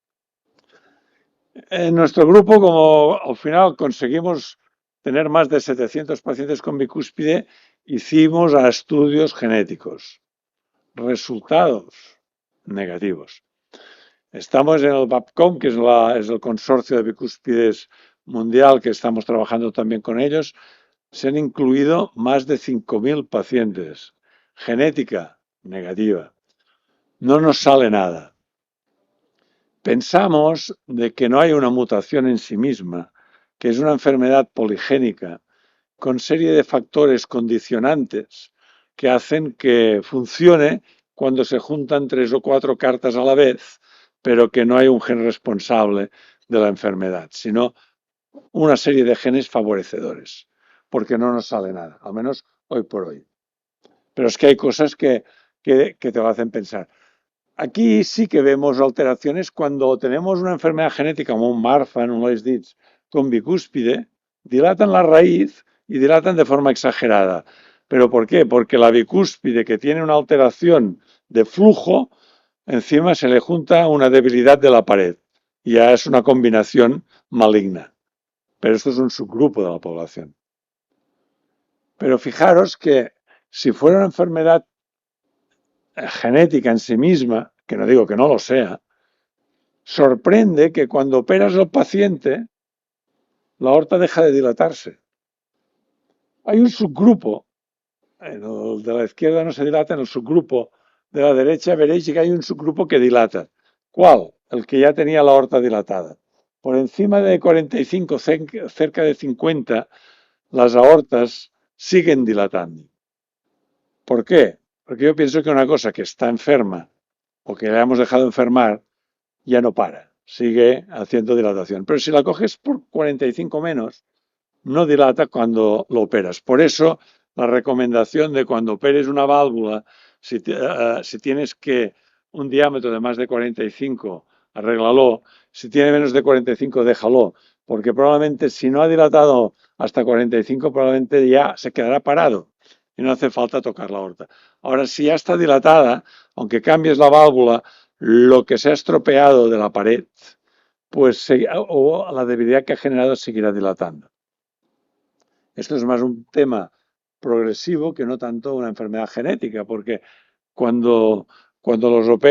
En nuestro grupo, como al final conseguimos tener más de 700 pacientes con bicúspide, hicimos estudios genéticos. Resultados negativos. Estamos en el BAPCOM, que es el consorcio de bicúspides mundial, que estamos trabajando también con ellos. Se han incluido más de 5.000 pacientes. Genética negativa. No nos sale nada. pensamos de que no hay una mutación en sí misma, que es una enfermedad poligénica con serie de factores condicionantes que hacen que funcione cuando se juntan 3 o 4 cartas a la vez, pero que no hay un gen responsable de la enfermedad, sino una serie de genes favorecedores, porque no nos sale nada, al menos hoy por hoy. Pero es que hay cosas que te lo hacen pensar. Aquí sí que vemos alteraciones cuando tenemos una enfermedad genética como un Marfan, un Loeys-Dietz, con bicúspide, dilatan la raíz y dilatan de forma exagerada. ¿Pero por qué? Porque la bicúspide, que tiene una alteración de flujo, encima se le junta una debilidad de la pared. Y ya es una combinación maligna. Pero esto es un subgrupo de la población. Pero fijaros que si fuera una enfermedad genética en sí misma, que no digo que no lo sea, sorprende que cuando operas al paciente, la aorta deja de dilatarse. Hay un subgrupo, el de la izquierda no se dilata, en el subgrupo de la derecha veréis que hay un subgrupo que dilata. ¿Cuál? El que ya tenía la aorta dilatada. Por encima de 45, cerca de 50, las aortas siguen dilatando. ¿Por qué? Porque yo pienso que una cosa que está enferma o que le hemos dejado enfermar ya no para, sigue haciendo dilatación. Pero si la coges por 45 menos, no dilata cuando lo operas. Por eso la recomendación de cuando operes una válvula, si tienes que un diámetro de más de 45, arréglalo. Si tiene menos de 45, déjalo. Porque probablemente si no ha dilatado hasta 45, probablemente ya se quedará parado y no hace falta tocar la aorta. Ahora, si ya está dilatada, aunque cambies la válvula, lo que se ha estropeado de la pared, pues o la debilidad que ha generado seguirá dilatando. Esto es más un tema progresivo que no tanto una enfermedad genética, porque cuando,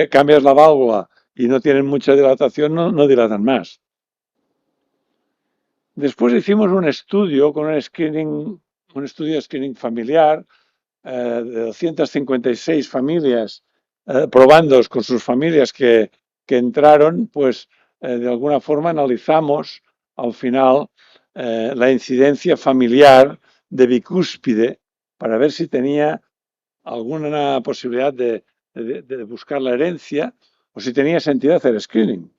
cambias la válvula y no tienen mucha dilatación, no dilatan más. Después hicimos un estudio con un estudio de screening familiar de 256 familias, probando con sus familias que entraron, pues de alguna forma analizamos al final la incidencia familiar de bicúspide para ver si tenía alguna posibilidad de buscar la herencia o si tenía sentido hacer screening.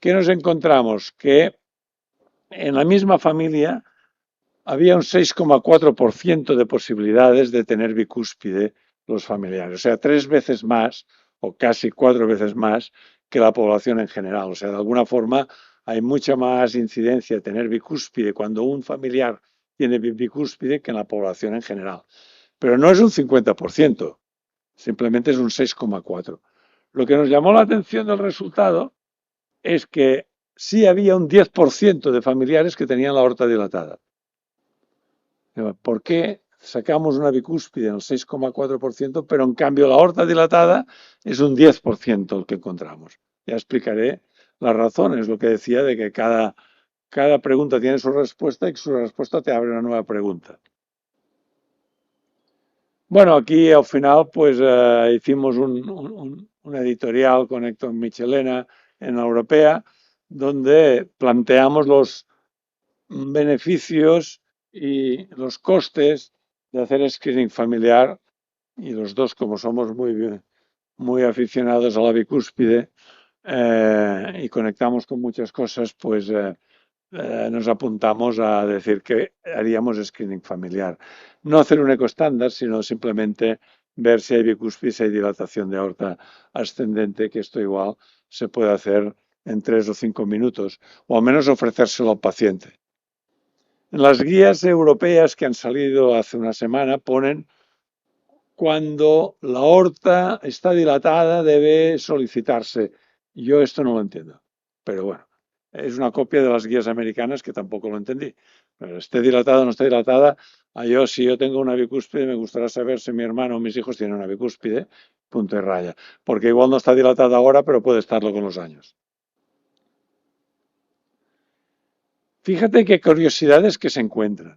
¿Qué nos encontramos? Que en la misma familia había un 6,4% de posibilidades de tener bicúspide los familiares, o sea, 3 veces más o casi 4 veces más que la población en general. O sea, de alguna forma hay mucha más incidencia de tener bicúspide cuando un familiar tiene bicúspide que en la población en general. Pero no es un 50%, simplemente es un 6,4%. Lo que nos llamó la atención del resultado es que sí había un 10% de familiares que tenían la aorta dilatada. ¿Por qué sacamos una bicúspide en el 6,4%, pero en cambio la aorta dilatada es un 10% el que encontramos? Ya explicaré las razones, lo que decía de que cada pregunta tiene su respuesta y que su respuesta te abre una nueva pregunta. Bueno, aquí al final pues hicimos un editorial con Héctor Michelena en la Europea, donde planteamos los beneficios y los costes de hacer screening familiar, y los dos, como somos muy aficionados a la bicúspide y conectamos con muchas cosas, pues nos apuntamos a decir que haríamos screening familiar. No hacer un ecoestándar, sino simplemente ver si hay bicúspide, si hay dilatación de aorta ascendente, que esto igual se puede hacer en 3 o 5 minutos, o al menos ofrecérselo al paciente. En las guías europeas que han salido hace una semana ponen cuando la aorta está dilatada debe solicitarse. Yo esto no lo entiendo, pero bueno, es una copia de las guías americanas que tampoco lo entendí. Pero esté dilatada o no esté dilatada, si yo tengo una bicúspide, me gustaría saber si mi hermano o mis hijos tienen una bicúspide, punto y raya. Porque igual no está dilatada ahora, pero puede estarlo con los años. Fíjate qué curiosidades que se encuentran.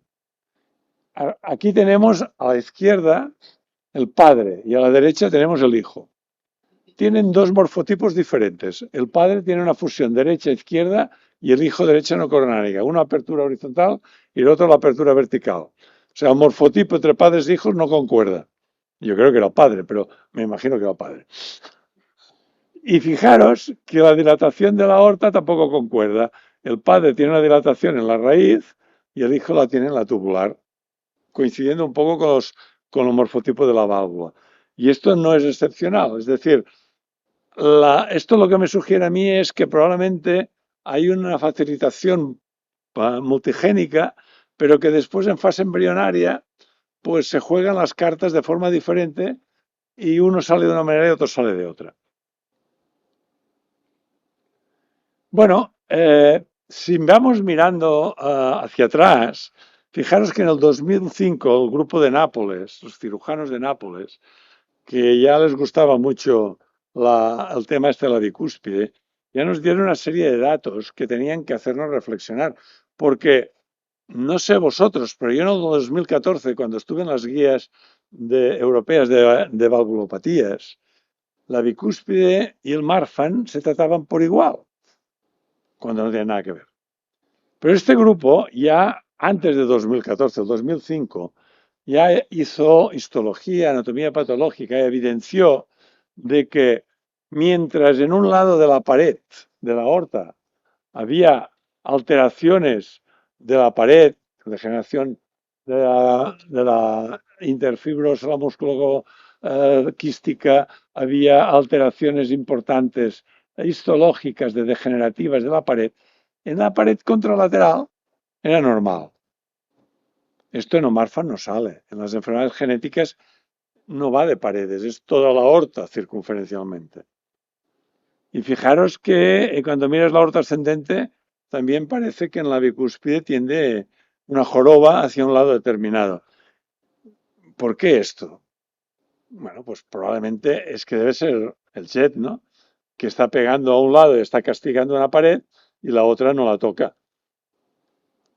Aquí tenemos a la izquierda el padre y a la derecha tenemos el hijo. tienen dos morfotipos diferentes. El padre tiene una fusión derecha-izquierda y el hijo derecha no coronárica. Una apertura horizontal y el otro la apertura vertical. O sea, el morfotipo entre padres e hijos no concuerda. Yo creo que era el padre, pero me imagino que era el padre. Y fijaros que la dilatación de la aorta tampoco concuerda. El padre tiene una dilatación en la raíz y el hijo la tiene en la tubular, coincidiendo un poco con los morfotipos de la válvula. Y esto no es excepcional, es decir, esto lo que me sugiere a mí es que probablemente hay una facilitación multigénica, pero que después en fase embrionaria pues se juegan las cartas de forma diferente y uno sale de una manera y otro sale de otra. Bueno, si vamos mirando hacia atrás, fijaros que en el 2005 el grupo de Nápoles, los cirujanos de Nápoles, que ya les gustaba mucho el tema este de la bicúspide, ya nos dieron una serie de datos que tenían que hacernos reflexionar, porque no sé vosotros, pero yo en el 2014, cuando estuve en las guías europeas de valvulopatías, la bicúspide y el Marfan se trataban por igual, cuando no tienen nada que ver. Pero este grupo ya antes de 2014, el 2005, ya hizo histología, anatomía patológica y evidenció de que mientras en un lado de la pared de la aorta había alteraciones de la pared, degeneración de la interfibrosa, la músculo quística, había alteraciones importantes histológicas de degenerativas de la pared, en la pared contralateral era normal. Esto en Omarfan no sale. En las enfermedades genéticas no va de paredes, es toda la aorta circunferencialmente. Y fijaros que cuando miras la aorta ascendente, también parece que en la bicúspide tiende una joroba hacia un lado determinado. ¿Por qué esto? Bueno, pues probablemente es que debe ser el jet, ¿no? Que está pegando a un lado y está castigando una pared y la otra no la toca.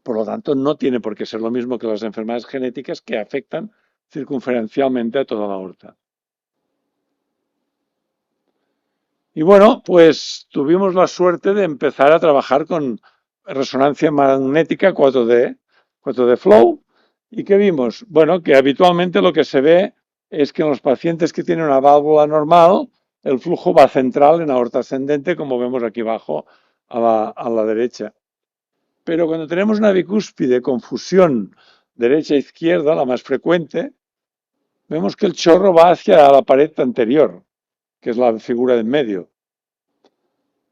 Por lo tanto, no tiene por qué ser lo mismo que las enfermedades genéticas que afectan circunferencialmente a toda la aorta. Y bueno, pues tuvimos la suerte de empezar a trabajar con resonancia magnética 4D, 4D Flow. ¿Y qué vimos? Bueno, que habitualmente lo que se ve es que en los pacientes que tienen una válvula normal, el flujo va central en aorta ascendente, como vemos aquí abajo a la derecha. Pero cuando tenemos una bicúspide con fusión derecha-izquierda, la más frecuente, vemos que el chorro va hacia la pared anterior, que es la figura de en medio.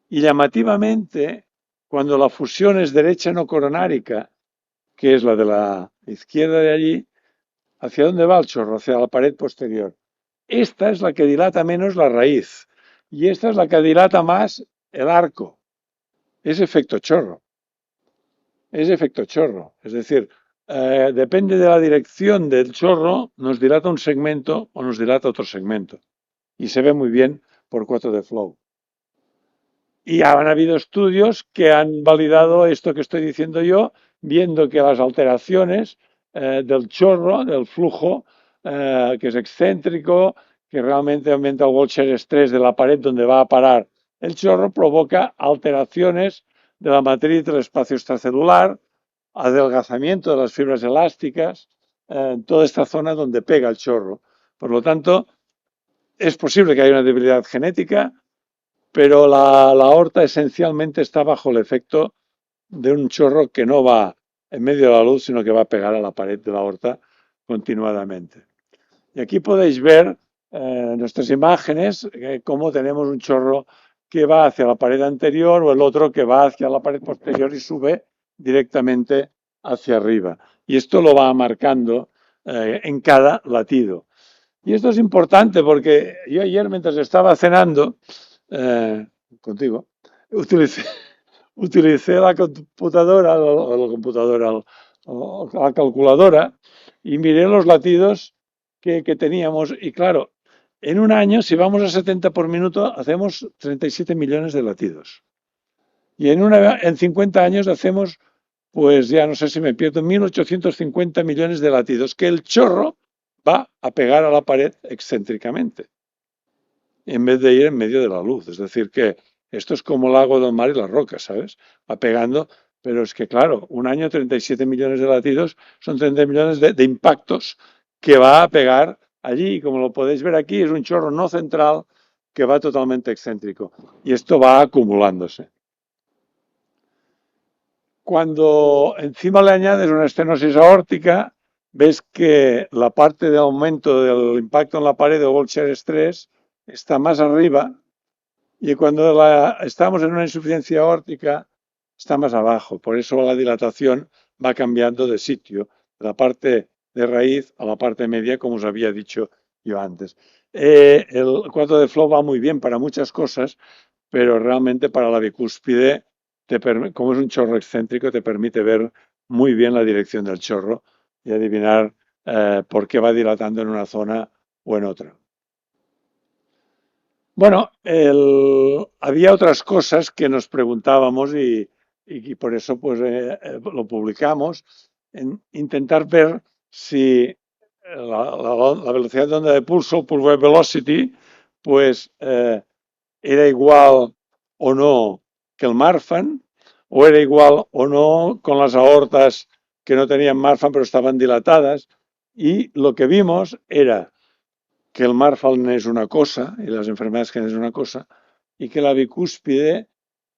Y llamativamente, cuando la fusión es derecha no coronárica, que es la de la izquierda de allí, ¿hacia dónde va el chorro? Hacia la pared posterior. Esta es la que dilata menos la raíz y esta es la que dilata más el arco. Es efecto chorro. Es efecto chorro. Es decir, depende de la dirección del chorro, nos dilata un segmento o nos dilata otro segmento. Y se ve muy bien por 4D Flow. Y han habido estudios que han validado esto que estoy diciendo yo, viendo que las alteraciones del chorro, del flujo, que es excéntrico, que realmente aumenta el Walcher estrés de la pared donde va a parar el chorro, provoca alteraciones de la matriz del espacio extracelular, adelgazamiento de las fibras elásticas, en toda esta zona donde pega el chorro. Por lo tanto, es posible que haya una debilidad genética, pero la aorta esencialmente está bajo el efecto de un chorro que no va en medio de la luz, sino que va a pegar a la pared de la aorta continuadamente. Y aquí podéis ver nuestras imágenes, cómo tenemos un chorro que va hacia la pared anterior o el otro que va hacia la pared posterior y sube directamente hacia arriba. Y esto lo va marcando en cada latido. Y esto es importante porque yo ayer, mientras estaba cenando contigo, utilicé la computadora, la calculadora y miré los latidos que teníamos. Y claro, en un año, si vamos a 70 por minuto, hacemos 37 millones de latidos. Y en 50 años hacemos, pues ya no sé si me pierdo, 1.850 millones de latidos, que el chorro va a pegar a la pared excéntricamente. en vez de ir en medio de la luz. Es decir, que esto es como el agua del mar y las rocas, ¿sabes? Va pegando, pero es que, claro, un año 37 millones de latidos son 30 millones de impactos que va a pegar allí. Y como lo podéis ver aquí, es un chorro no central que va totalmente excéntrico. Y esto va acumulándose. Cuando encima le añades una estenosis aórtica, ves que la parte de aumento del impacto en la pared o Volcker Stress está más arriba y cuando estamos en una insuficiencia aórtica está más abajo. Por eso la dilatación va cambiando de sitio, de la parte de raíz a la parte media, como os había dicho yo antes. El 4 de flow va muy bien para muchas cosas, pero realmente para la bicúspide, como es un chorro excéntrico, te permite ver muy bien la dirección del chorro y adivinar por qué va dilatando en una zona o en otra. Bueno, había otras cosas que nos preguntábamos y por eso pues lo publicamos, en intentar ver si la velocidad de onda de pulso, pulse wave velocity, pues era igual o no que el Marfan, o era igual o no con las aortas que no tenían Marfan pero estaban dilatadas, y lo que vimos era que el Marfan es una cosa y las enfermedades generales es una cosa, y que la bicúspide,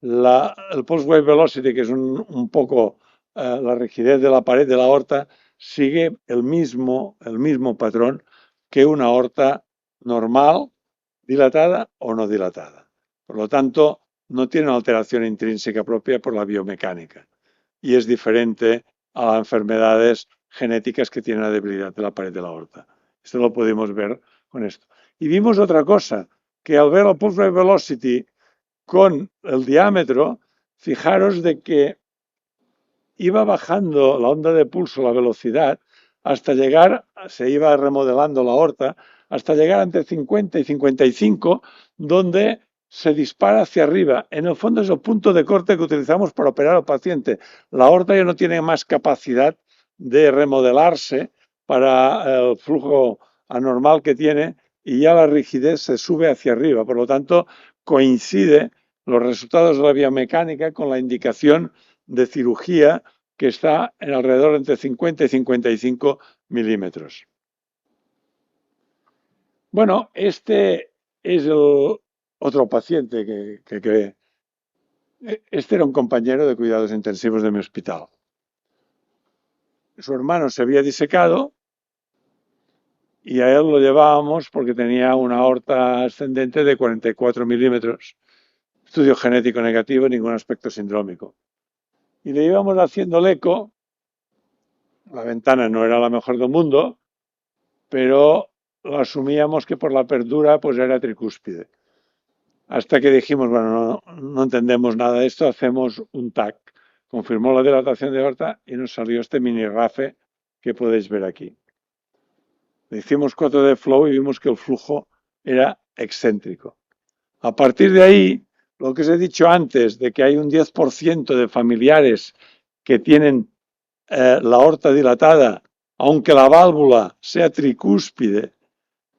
el pulse wave velocity, que es un poco la rigidez de la pared de la aorta, sigue el mismo patrón que una aorta normal, dilatada o no dilatada. Por lo tanto, no tiene una alteración intrínseca propia por la biomecánica y es diferente a enfermedades genéticas que tienen la debilidad de la pared de la aorta. Esto lo pudimos ver con esto. Y vimos otra cosa, que al ver el pulse wave velocity con el diámetro, fijaros de que iba bajando la onda de pulso, la velocidad, hasta llegar, se iba remodelando la aorta, hasta llegar entre 50 y 55, donde se dispara hacia arriba. En el fondo es el punto de corte que utilizamos para operar al paciente. La aorta ya no tiene más capacidad de remodelarse para el flujo anormal que tiene y ya la rigidez se sube hacia arriba. Por lo tanto, coincide los resultados de la biomecánica con la indicación de cirugía que está en alrededor entre 50 y 55 milímetros. Bueno, este es el otro paciente que este era un compañero de cuidados intensivos de mi hospital. Su hermano se había disecado y a él lo llevábamos porque tenía una aorta ascendente de 44 milímetros, estudio genético negativo, ningún aspecto sindrómico. Y le íbamos haciendo el eco, la ventana no era la mejor del mundo, pero lo asumíamos que por la apertura pues era tricúspide. Hasta que dijimos, bueno, no entendemos nada de esto, hacemos un TAC. Confirmó la dilatación de aorta y nos salió este mini RAFE que podéis ver aquí. Le hicimos 4 de flow y vimos que el flujo era excéntrico. A partir de ahí, lo que os he dicho antes, de que hay un 10% de familiares que tienen la aorta dilatada, aunque la válvula sea tricúspide,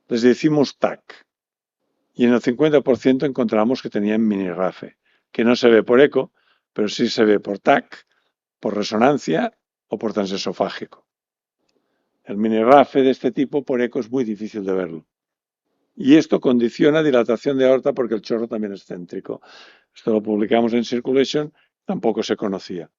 les decimos TAC. Y en el 50% encontramos que tenían mini RAFE, que no se ve por eco, pero sí se ve por TAC, por resonancia o por transesofágico. El mini RAFE de este tipo por eco es muy difícil de verlo. Y esto condiciona dilatación de aorta porque el chorro también es céntrico. Esto lo publicamos en Circulation, tampoco se conocía.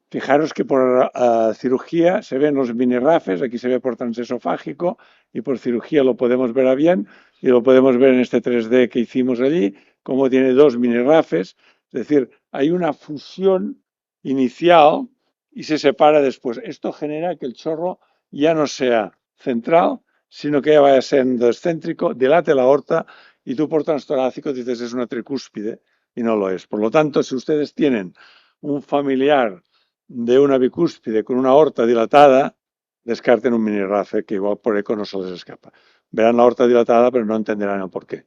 Fijaros que por cirugía se ven los mini RAFes, aquí se ve por transesofágico y por cirugía lo podemos ver a bien y lo podemos ver en este 3D que hicimos allí, como tiene dos mini RAFes, es decir, hay una fusión inicial y se separa después. Esto genera que el chorro ya no sea central, sino que ya vaya siendo excéntrico, dilate la aorta y tú por transtorácico dices es una tricúspide y no lo es. Por lo tanto, si ustedes tienen un familiar de una bicúspide con una aorta dilatada, descarten un mini RAFE que igual por eco no se les escapa. Verán la aorta dilatada, pero no entenderán el porqué.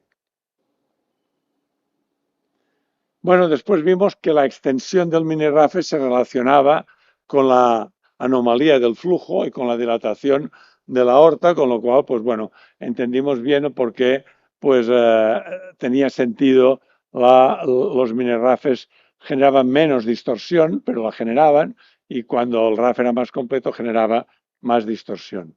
Bueno, después vimos que la extensión del mini RAFE se relacionaba con la anomalía del flujo y con la dilatación de la aorta, con lo cual, pues bueno, entendimos bien por qué pues tenía sentido, los mini RAFes generaban menos distorsión, pero la generaban, y cuando el RAF era más completo generaba más distorsión.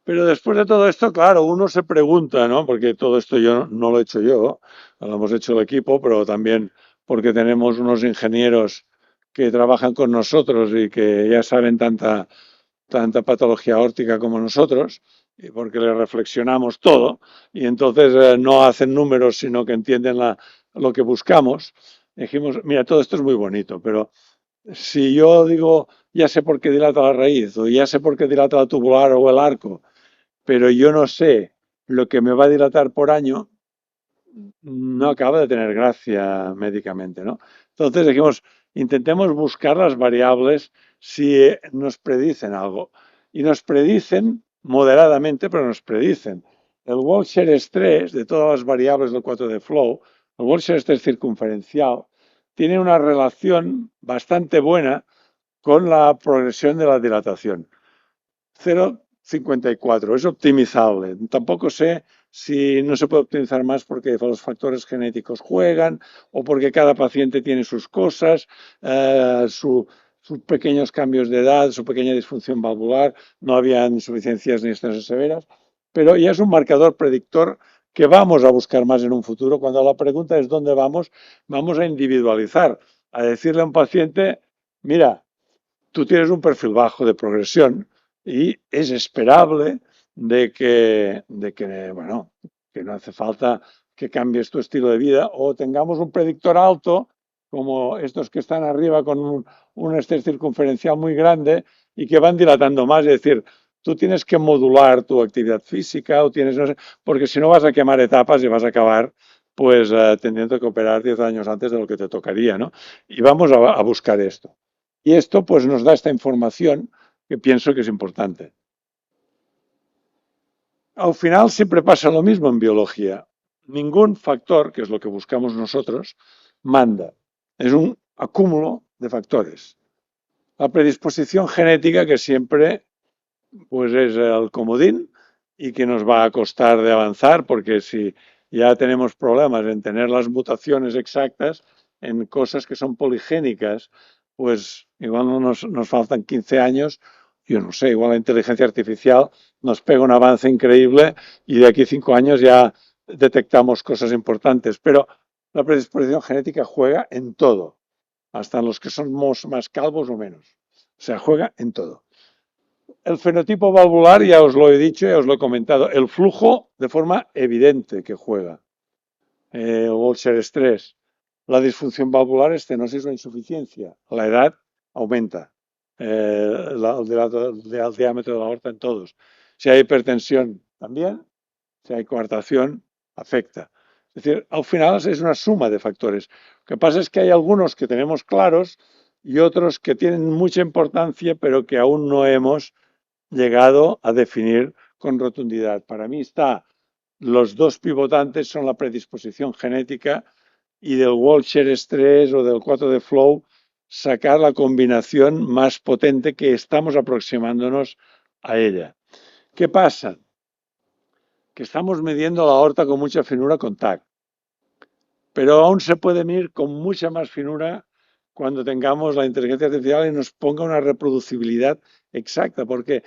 Pero después de todo esto, claro, uno se pregunta, ¿no? Porque todo esto yo no lo he hecho yo, lo hemos hecho el equipo, pero también porque tenemos unos ingenieros que trabajan con nosotros y que ya saben tanta patología aórtica como nosotros, y porque le reflexionamos todo, y entonces no hacen números, sino que entienden lo que buscamos. Dijimos, mira, todo esto es muy bonito, pero si yo digo, ya sé por qué dilata la raíz, o ya sé por qué dilata la tubular o el arco, pero yo no sé lo que me va a dilatar por año, no acaba de tener gracia médicamente, ¿no? Entonces dijimos, intentemos buscar las variables si nos predicen algo. Y nos predicen moderadamente, pero nos predicen. El Wilshire Stress, de todas las variables del 4 de Flow, el Wilshire Stress circunferencial, tiene una relación bastante buena con la progresión de la dilatación. 0,54, es optimizable. Tampoco sé si no se puede optimizar más porque los factores genéticos juegan o porque cada paciente tiene sus cosas, sus pequeños cambios de edad, su pequeña disfunción valvular, no había insuficiencias ni estenos severas, pero ya es un marcador predictor que vamos a buscar más en un futuro. Cuando la pregunta es ¿dónde vamos? Vamos a individualizar, a decirle a un paciente, mira, tú tienes un perfil bajo de progresión y es esperable bueno, que no hace falta que cambies tu estilo de vida o tengamos un predictor alto, como estos que están arriba con un estrés circunferencial muy grande y que van dilatando más. Es decir, tú tienes que modular tu actividad física o tienes, no sé, porque si no vas a quemar etapas y vas a acabar pues teniendo que operar 10 años antes de lo que te tocaría, ¿no? Y vamos a buscar esto. Y esto pues nos da esta información que pienso que es importante. Al final siempre pasa lo mismo en biología. Ningún factor, que es lo que buscamos nosotros, manda. Es un acúmulo de factores. La predisposición genética que siempre pues es el comodín y que nos va a costar de avanzar porque si ya tenemos problemas en tener las mutaciones exactas en cosas que son poligénicas, pues igual no nos faltan 15 años, yo no sé, igual la inteligencia artificial nos pega un avance increíble y de aquí 5 años ya detectamos cosas importantes, pero la predisposición genética juega en todo, hasta en los que somos más calvos o menos. O sea, juega en todo. El fenotipo valvular, ya os lo he dicho, ya os lo he comentado, el flujo de forma evidente que juega. El Wilshire Stress, la disfunción valvular, estenosis o insuficiencia. La edad aumenta. El diámetro de la aorta en todos. Si hay hipertensión, también. Si hay coartación, afecta. Es decir, al final es una suma de factores. Lo que pasa es que hay algunos que tenemos claros y otros que tienen mucha importancia, pero que aún no hemos llegado a definir con rotundidad. Para mí los dos pivotantes son la predisposición genética y del Wilshire Stress o del 4 de Flow sacar la combinación más potente que estamos aproximándonos a ella. ¿Qué pasa? Que estamos midiendo la aorta con mucha finura con TAC, pero aún se puede medir con mucha más finura cuando tengamos la inteligencia artificial y nos ponga una reproducibilidad exacta, porque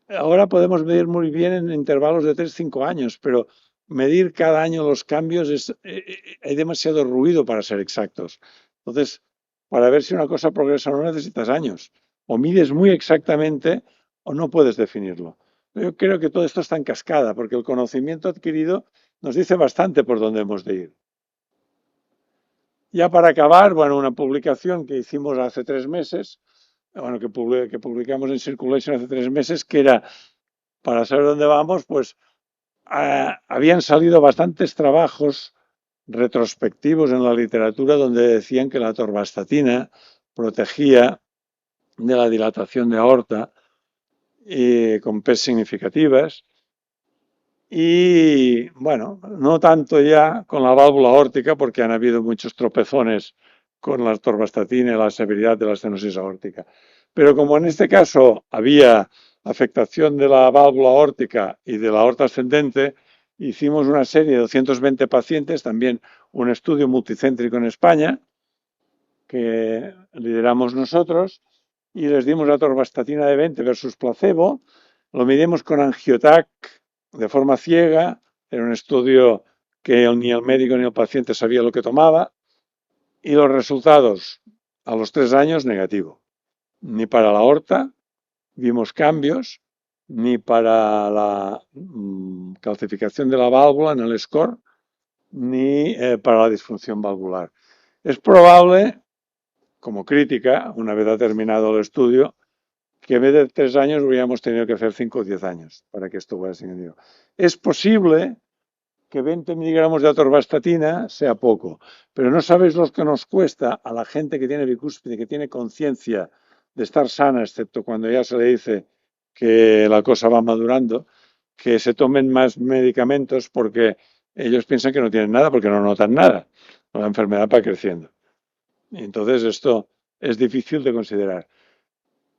ahora podemos medir muy bien en intervalos de 3-5 años, pero medir cada año los cambios hay demasiado ruido para ser exactos. Entonces, para ver si una cosa progresa no necesitas años. O mides muy exactamente o no puedes definirlo. Yo creo que todo esto está en cascada, porque el conocimiento adquirido nos dice bastante por dónde hemos de ir. Ya para acabar, bueno, una publicación que hicimos hace 3 meses, bueno, que publicamos en Circulation hace 3 meses, que era para saber dónde vamos, pues habían salido bastantes trabajos retrospectivos en la literatura donde decían que la atorvastatina protegía de la dilatación de aorta con P significativas y, bueno, no tanto ya con la válvula aórtica porque han habido muchos tropezones con la atorvastatina y la severidad de la estenosis aórtica. Pero como en este caso había afectación de la válvula aórtica y de la aorta ascendente hicimos una serie de 220 pacientes, también un estudio multicéntrico en España, que lideramos nosotros, y les dimos atorvastatina de 20 versus placebo, lo midimos con angiotac de forma ciega, era un estudio que ni el médico ni el paciente sabía lo que tomaba, y los resultados a los 3 años negativo. Ni para la aorta vimos cambios, ni para la calcificación de la válvula en el score, ni para la disfunción valvular. Es probable, como crítica, una vez ha terminado el estudio, que en vez de 3 años hubiéramos tenido que hacer 5 o 10 años para que esto fuera significativo. Es posible que 20 miligramos de atorvastatina sea poco, pero no sabéis lo que nos cuesta a la gente que tiene bicúspide, que tiene conciencia de estar sana, excepto cuando ya se le dice que la cosa va madurando, que se tomen más medicamentos porque ellos piensan que no tienen nada porque no notan nada. La enfermedad va creciendo. Entonces esto es difícil de considerar.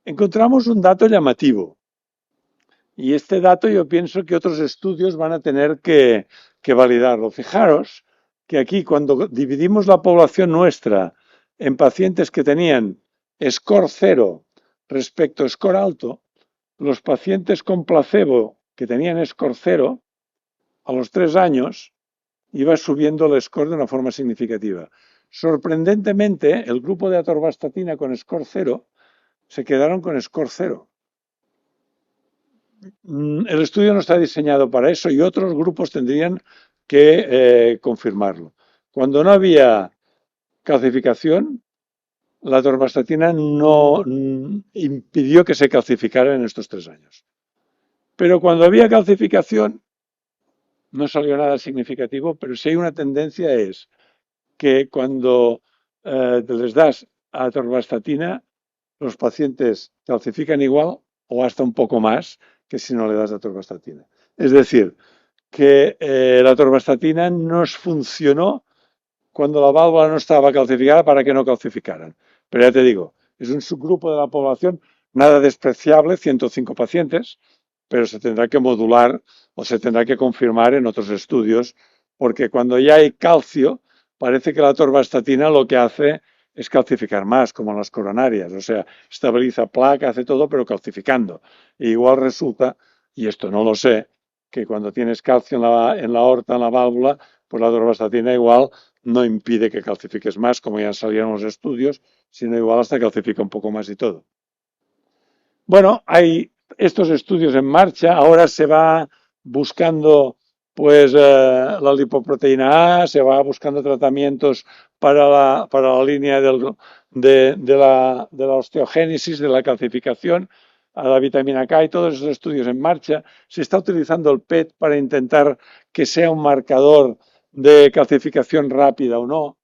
Encontramos un dato llamativo. Y este dato yo pienso que otros estudios van a tener que validarlo. Fijaros que aquí cuando dividimos la población nuestra en pacientes que tenían score cero respecto a score alto, los pacientes con placebo que tenían score cero, a los 3 años iba subiendo el score de una forma significativa. Sorprendentemente, el grupo de atorvastatina con score cero se quedaron con score cero. El estudio no está diseñado para eso y otros grupos tendrían que confirmarlo. Cuando no había calcificación, la atorvastatina no impidió que se calcificara en estos 3 años. Pero cuando había calcificación, no salió nada significativo, pero sí hay una tendencia es que cuando les das atorvastatina, los pacientes calcifican igual o hasta un poco más que si no le das atorvastatina. Es decir, que la atorvastatina nos funcionó cuando la válvula no estaba calcificada para que no calcificaran. Pero ya te digo, es un subgrupo de la población nada despreciable, 105 pacientes, pero se tendrá que modular o se tendrá que confirmar en otros estudios, porque cuando ya hay calcio, parece que la atorvastatina lo que hace es calcificar más, como en las coronarias, o sea, estabiliza placa, hace todo, pero calcificando. E igual resulta, y esto no lo sé, que cuando tienes calcio en la aorta, en la válvula, pues la atorvastatina igual no impide que calcifiques más, como ya salieron los estudios, sino igual hasta calcifica un poco más y todo. Bueno, hay estos estudios en marcha, ahora se va buscando pues la lipoproteína A, se va buscando tratamientos para la línea de la osteogénesis, de la calcificación, a la vitamina K y todos esos estudios en marcha. Se está utilizando el PET para intentar que sea un marcador de calcificación rápida o no.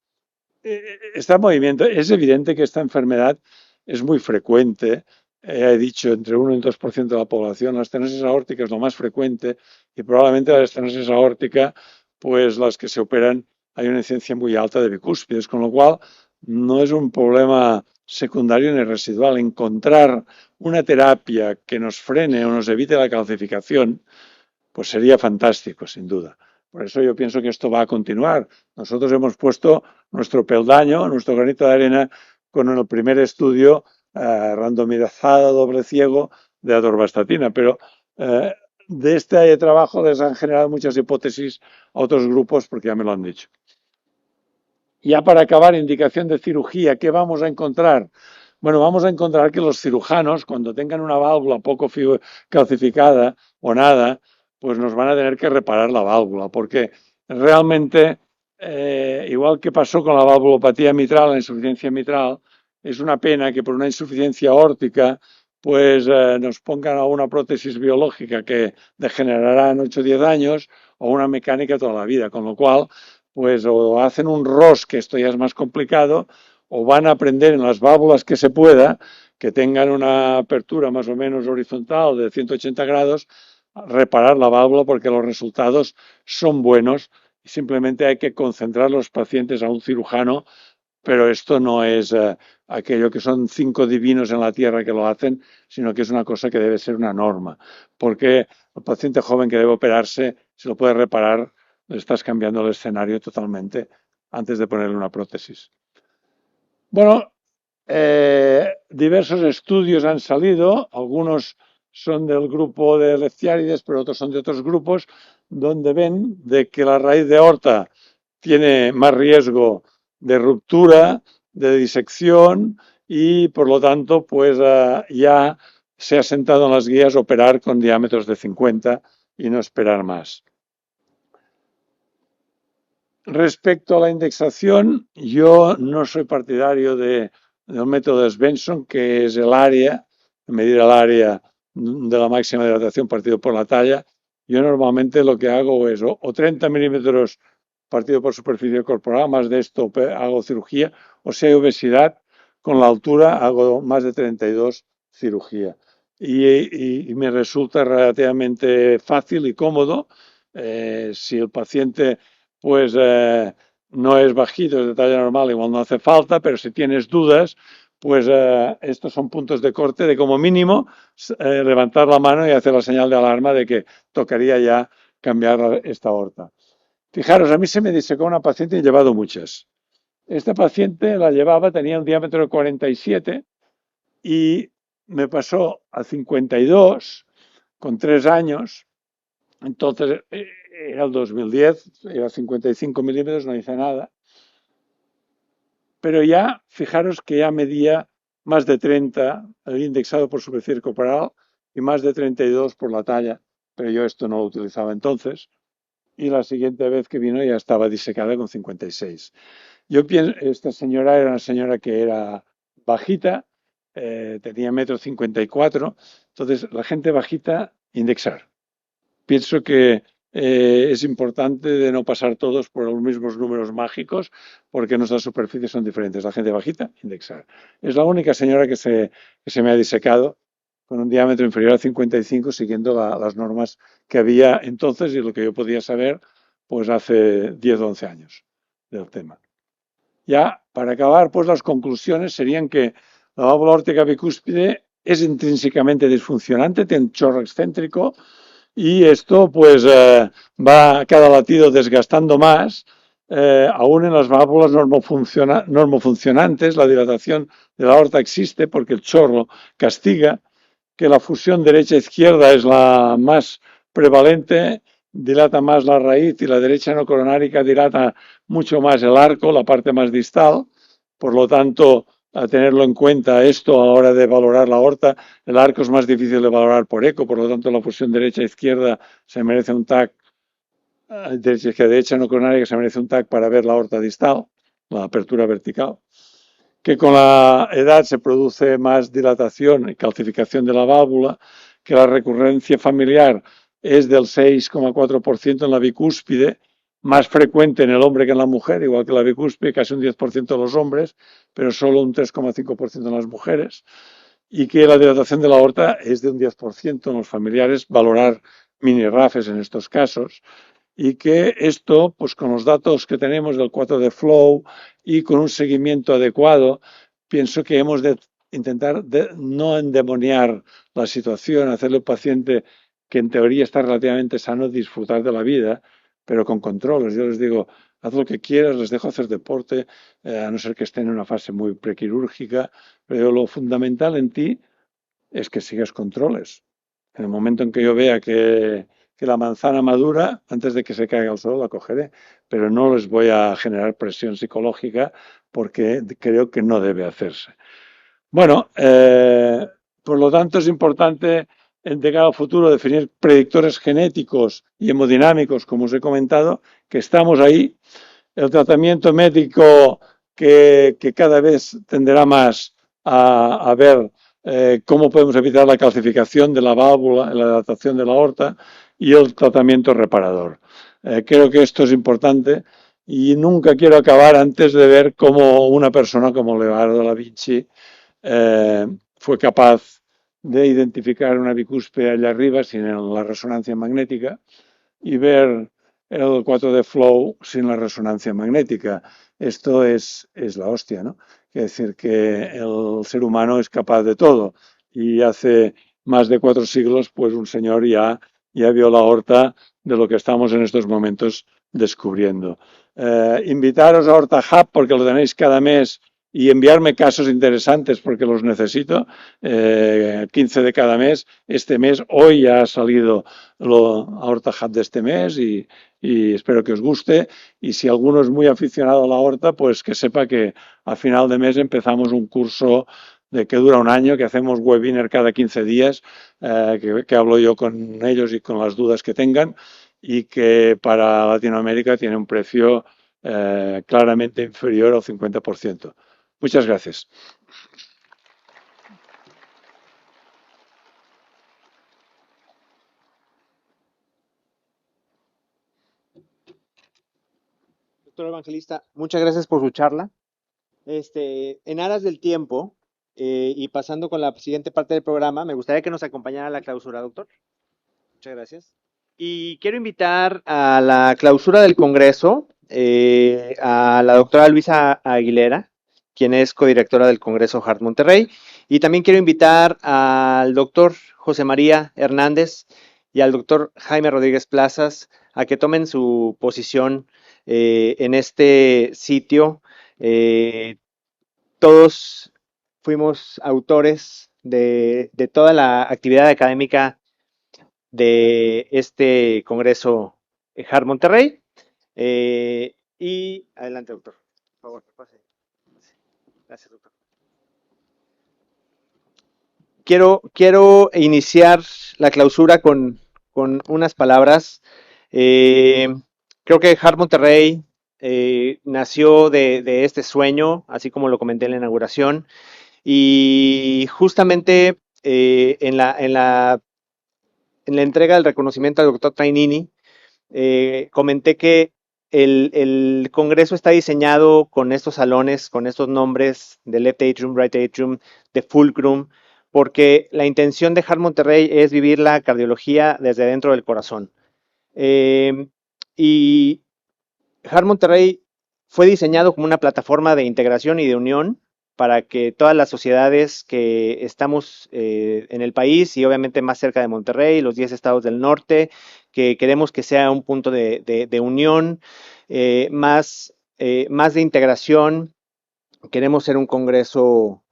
Está en movimiento. Es evidente que esta enfermedad es muy frecuente. He dicho, entre 1 y el 2% de la población. La estenosis aórtica es lo más frecuente y probablemente la estenosis aórtica, pues las que se operan, hay una incidencia muy alta de bicúspides, con lo cual no es un problema secundario ni residual. Encontrar una terapia que nos frene o nos evite la calcificación, pues sería fantástico, sin duda. Por eso yo pienso que esto va a continuar. Nosotros hemos puesto nuestro peldaño, nuestro granito de arena, con el primer estudio randomizado, doble ciego, de atorvastatina. Pero de este trabajo les han generado muchas hipótesis a otros grupos porque ya me lo han dicho. Ya para acabar, indicación de cirugía, ¿qué vamos a encontrar? Bueno, vamos a encontrar que los cirujanos, cuando tengan una válvula poco calcificada o nada, pues nos van a tener que reparar la válvula, porque realmente, igual que pasó con la valvulopatía mitral, la insuficiencia mitral, es una pena que por una insuficiencia aórtica, pues nos pongan a una prótesis biológica que degenerará en 8 o 10 años o una mecánica toda la vida, con lo cual pues o hacen un ROS, que esto ya es más complicado, o van a aprender en las válvulas que se pueda, que tengan una apertura más o menos horizontal de 180 grados, a reparar la válvula porque los resultados son buenos y simplemente hay que concentrar los pacientes a un cirujano, pero esto no es aquello que son 5 divinos en la tierra que lo hacen, sino que es una cosa que debe ser una norma, porque al paciente joven que debe operarse, si lo puede reparar, le estás cambiando el escenario totalmente antes de ponerle una prótesis. Bueno, diversos estudios han salido, algunos son del grupo de Leftiárides, pero otros son de otros grupos, donde ven de que la raíz de aorta tiene más riesgo de ruptura, de disección y por lo tanto pues ya se ha sentado en las guías operar con diámetros de 50 y no esperar más. Respecto a la indexación, yo no soy partidario del método de Svensson, que es el área, medir el área de la máxima dilatación partido por la talla. Yo normalmente lo que hago es o 30 milímetros partido por superficie corporal, más de esto hago cirugía, o si hay obesidad, con la altura hago más de 32 cirugía. Y me resulta relativamente fácil y cómodo. Si el paciente pues no es bajito, es de talla normal, igual no hace falta, pero si tienes dudas, pues estos son puntos de corte de como mínimo levantar la mano y hacer la señal de alarma de que tocaría ya cambiar esta aorta. Fijaros, a mí se me disecó una paciente y he llevado muchas. Esta paciente la llevaba, tenía un diámetro de 47 y me pasó a 52 con 3 años. Entonces, era el 2010, era 55 milímetros, no hice nada. Pero ya, fijaros que ya medía más de 30, el indexado por superficie corporal, y más de 32 por la talla, pero yo esto no lo utilizaba entonces. Y la siguiente vez que vino ya estaba disecada con 56. Yo pienso, esta señora era una señora que era bajita, tenía 1,54 m, entonces la gente bajita, indexar. Pienso que es importante de no pasar todos por los mismos números mágicos porque nuestras superficies son diferentes. La gente bajita, indexar. Es la única señora que se me ha disecado con un diámetro inferior a 55 siguiendo las normas que había entonces y lo que yo podía saber pues hace 10 o 11 años del tema. Ya, para acabar, pues las conclusiones serían que la válvula aórtica bicúspide es intrínsecamente disfuncionante, tiene un chorro excéntrico y esto pues va cada latido desgastando más, aún en las válvulas normofuncionantes, la dilatación de la aorta existe porque el chorro castiga, que la fusión derecha-izquierda es la más prevalente, dilata más la raíz y la derecha no coronárica dilata mucho más el arco, la parte más distal, por lo tanto, a tenerlo en cuenta esto a la hora de valorar la aorta. El arco es más difícil de valorar por eco, por lo tanto la fusión derecha-izquierda se merece un TAC, derecha no coronárica se merece un TAC para ver la aorta distal, la apertura vertical. Que con la edad se produce más dilatación y calcificación de la válvula, que la recurrencia familiar es del 6,4% en la bicúspide, más frecuente en el hombre que en la mujer, igual que la bicúspide, casi un 10% en los hombres, pero solo un 3,5% en las mujeres, y que la dilatación de la aorta es de un 10% en los familiares, valorar mini RAFes en estos casos, y que esto, pues con los datos que tenemos del 4 de Flow y con un seguimiento adecuado, pienso que hemos de intentar no endemoniar la situación, hacerle al paciente que en teoría está relativamente sano disfrutar de la vida, pero con controles. Yo les digo, haz lo que quieras, les dejo hacer deporte, a no ser que estén en una fase muy prequirúrgica, pero lo fundamental en ti es que sigas controles. En el momento en que yo vea que la manzana madura, antes de que se caiga al suelo la cogeré, pero no les voy a generar presión psicológica porque creo que no debe hacerse. Bueno, por lo tanto es importante de cara al futuro definir predictores genéticos y hemodinámicos, como os he comentado, que estamos ahí. El tratamiento médico que cada vez tenderá más a ver cómo podemos evitar la calcificación de la válvula, la dilatación de la aorta y el tratamiento reparador. Creo que esto es importante y nunca quiero acabar antes de ver cómo una persona como Leonardo da Vinci fue capaz de identificar una bicúspide allá arriba sin la resonancia magnética y ver el 4 de Flow sin la resonancia magnética. Esto es la hostia, ¿no? Es decir, que el ser humano es capaz de todo y hace más de 4 siglos, pues un señor ya ya vio la horta de lo que estamos en estos momentos descubriendo. Invitaros a Horta Hub porque lo tenéis cada mes y enviarme casos interesantes porque los necesito. 15 de cada mes. Este mes, hoy ya ha salido a Horta Hub de este mes y espero que os guste. Y si alguno es muy aficionado a la horta, pues que sepa que a final de mes empezamos un curso de que dura un año, que hacemos webinar cada 15 días, que hablo yo con ellos y con las dudas que tengan, y que para Latinoamérica tiene un precio claramente inferior al 50%. Muchas gracias. Doctor Evangelista, muchas gracias por su charla. En aras del tiempo y pasando con la siguiente parte del programa, me gustaría que nos acompañara a la clausura, doctor. Muchas gracias. Y quiero invitar a la clausura del Congreso a la doctora Luisa Aguilera, quien es codirectora del Congreso Hart Monterrey. Y también quiero invitar al doctor José María Hernández y al doctor Jaime Rodríguez Plazas a que tomen su posición en este sitio. Eh, Todos fuimos autores de toda la actividad académica de este Congreso Hart Monterrey. Y adelante, doctor. Por favor, pase. Gracias, doctor. Quiero iniciar la clausura con unas palabras. Eh, Creo que Hart Monterrey nació de este sueño, así como lo comenté en la inauguración, y justamente en la entrega del reconocimiento al doctor Trainini, comenté que el Congreso está diseñado con estos salones, con estos nombres de Left Atrium, Right Atrium, de Fulcrum, porque la intención de Hart Monterrey es vivir la cardiología desde dentro del corazón. Y Hart Monterrey fue diseñado como una plataforma de integración y de unión para que todas las sociedades que estamos en el país y obviamente más cerca de Monterrey, los 10 estados del norte, que queremos que sea un punto de unión, más de integración, queremos ser un congreso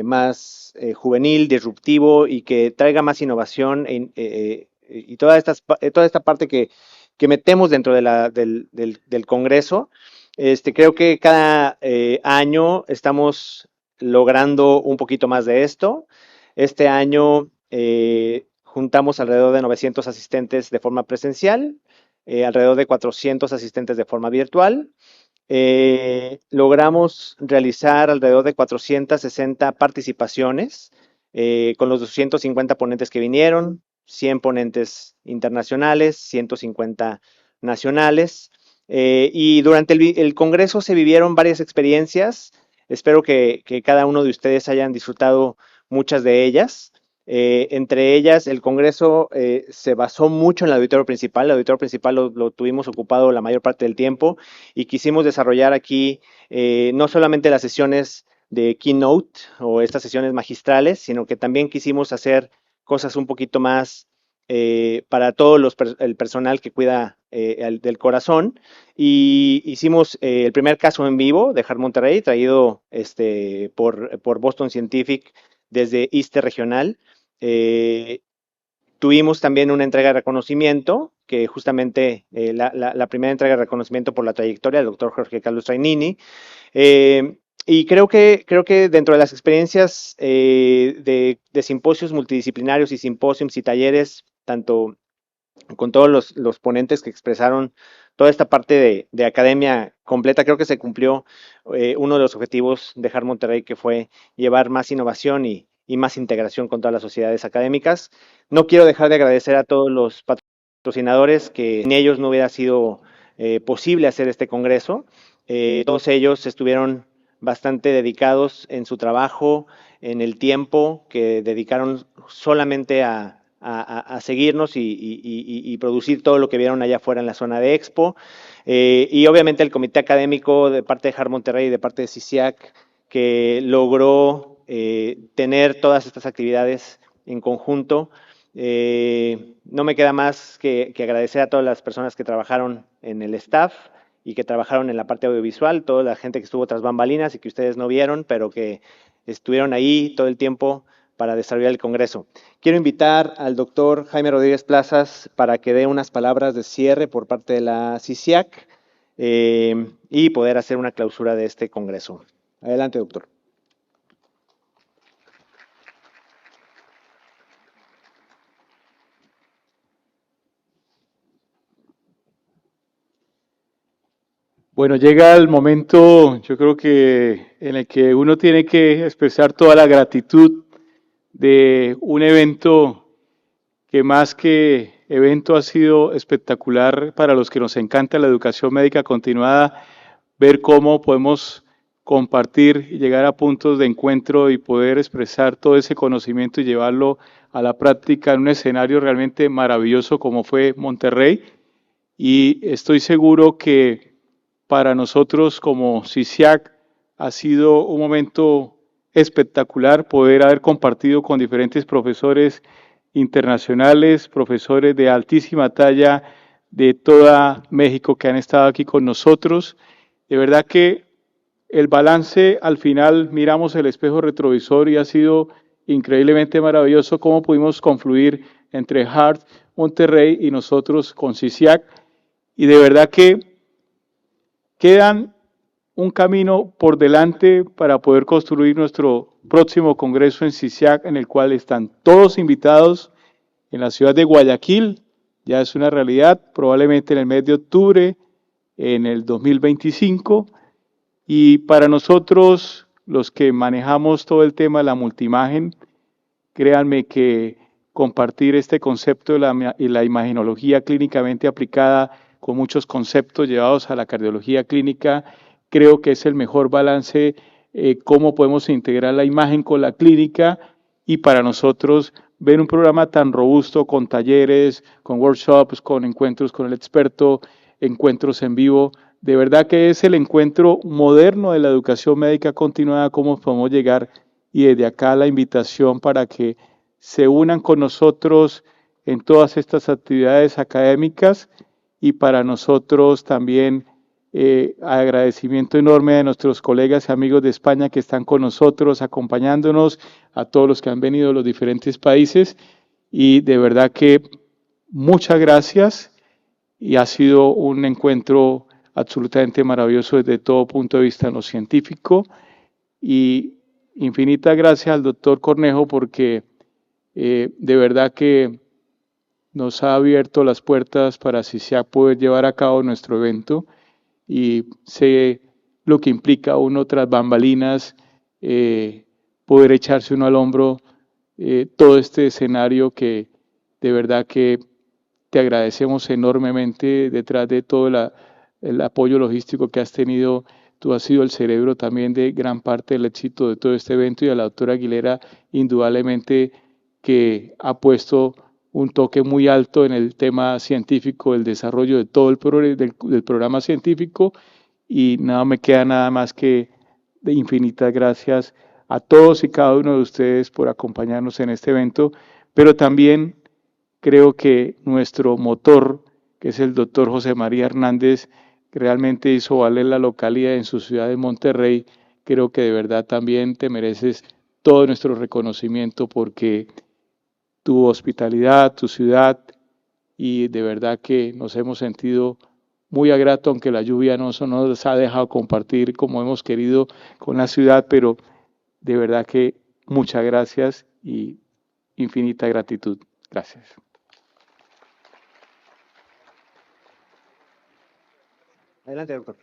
más juvenil, disruptivo y que traiga más innovación y toda esta parte que metemos dentro del Congreso. Creo que cada año estamos logrando un poquito más de esto. Este año juntamos alrededor de 900 asistentes de forma presencial, alrededor de 400 asistentes de forma virtual. Logramos realizar alrededor de 460 participaciones con los 250 ponentes que vinieron, 100 ponentes internacionales, 150 nacionales. Y durante el Congreso se vivieron varias experiencias. Espero que cada uno de ustedes hayan disfrutado muchas de ellas. Entre ellas, el Congreso se basó mucho en el auditorio principal. El auditorio principal lo tuvimos ocupado la mayor parte del tiempo y quisimos desarrollar aquí no solamente las sesiones de keynote o estas sesiones magistrales, sino que también quisimos hacer cosas un poquito más para todo el personal que cuida del corazón. Y hicimos el primer caso en vivo de Hart Monterrey, traído por Boston Scientific desde ISTE Regional. Eh, Tuvimos también una entrega de reconocimiento, que justamente la primera entrega de reconocimiento por la trayectoria del doctor Jorge Carlos Trainini. Y creo que dentro de las experiencias de simposios multidisciplinarios y simposios y talleres, tanto con todos los ponentes que expresaron toda esta parte de academia completa, creo que se cumplió uno de los objetivos de Hart Monterrey, que fue llevar más innovación y más integración con todas las sociedades académicas. No quiero dejar de agradecer a todos los patrocinadores, que sin ellos no hubiera sido posible hacer este congreso. Todos ellos estuvieron bastante dedicados en su trabajo, en el tiempo que dedicaron solamente a seguirnos y producir todo lo que vieron allá afuera en la zona de Expo. Y obviamente el comité académico de parte de Hart Monterrey y de parte de CICIAC, que logró tener todas estas actividades en conjunto No me queda más que agradecer a todas las personas que trabajaron en el staff y que trabajaron en la parte audiovisual, toda la gente que estuvo tras bambalinas y que ustedes no vieron, pero que estuvieron ahí todo el tiempo para desarrollar el Congreso. Quiero invitar al doctor Jaime Rodríguez Plazas para que dé unas palabras de cierre por parte de la CICIAC y poder hacer una clausura de este Congreso. Adelante, doctor. Bueno, llega el momento, yo creo que en el que uno tiene que expresar toda la gratitud de un evento que más que evento ha sido espectacular para los que nos encanta la educación médica continuada, ver cómo podemos compartir y llegar a puntos de encuentro y poder expresar todo ese conocimiento y llevarlo a la práctica en un escenario realmente maravilloso como fue Monterrey. Y estoy seguro que para nosotros como CICIAC ha sido un momento espectacular poder haber compartido con diferentes profesores internacionales, profesores de altísima talla de toda México que han estado aquí con nosotros. De verdad que el balance al final miramos el espejo retrovisor y ha sido increíblemente maravilloso cómo pudimos confluir entre Hart, Monterrey y nosotros con CICIAC. Y de verdad que quedan un camino por delante para poder construir nuestro próximo congreso en CICIAC, en el cual están todos invitados en la ciudad de Guayaquil. Ya es una realidad, probablemente en el mes de octubre, en el 2025. Y para nosotros, los que manejamos todo el tema de la multimagen, créanme que compartir este concepto de la imagenología clínicamente aplicada con muchos conceptos llevados a la cardiología clínica, creo que es el mejor balance, cómo podemos integrar la imagen con la clínica y para nosotros ver un programa tan robusto con talleres, con workshops, con encuentros con el experto, encuentros en vivo, de verdad que es el encuentro moderno de la educación médica continuada, cómo podemos llegar y desde acá la invitación para que se unan con nosotros en todas estas actividades académicas y para nosotros también agradecimiento enorme de nuestros colegas y amigos de España que están con nosotros, acompañándonos, a todos los que han venido de los diferentes países y de verdad que muchas gracias y ha sido un encuentro absolutamente maravilloso desde todo punto de vista en lo científico y infinitas gracias al doctor Cornejo porque de verdad que nos ha abierto las puertas para CICIAC poder llevar a cabo nuestro evento y sé lo que implica uno tras bambalinas, poder echarse uno al hombro todo este escenario que de verdad que te agradecemos enormemente detrás de todo el apoyo logístico que has tenido. Tú has sido el cerebro también de gran parte del éxito de todo este evento y a la doctora Aguilera indudablemente que ha puesto un toque muy alto en el tema científico, el desarrollo de todo del programa científico y nada me queda nada más que de infinitas gracias a todos y cada uno de ustedes por acompañarnos en este evento, pero también creo que nuestro motor, que es el doctor José María Hernández, que realmente hizo valer la localidad en su ciudad de Monterrey, creo que de verdad también te mereces todo nuestro reconocimiento porque tu hospitalidad, tu ciudad, y de verdad que nos hemos sentido muy a grato, aunque la lluvia no nos ha dejado compartir como hemos querido con la ciudad, pero de verdad que muchas gracias y infinita gratitud. Gracias. Adelante, doctor.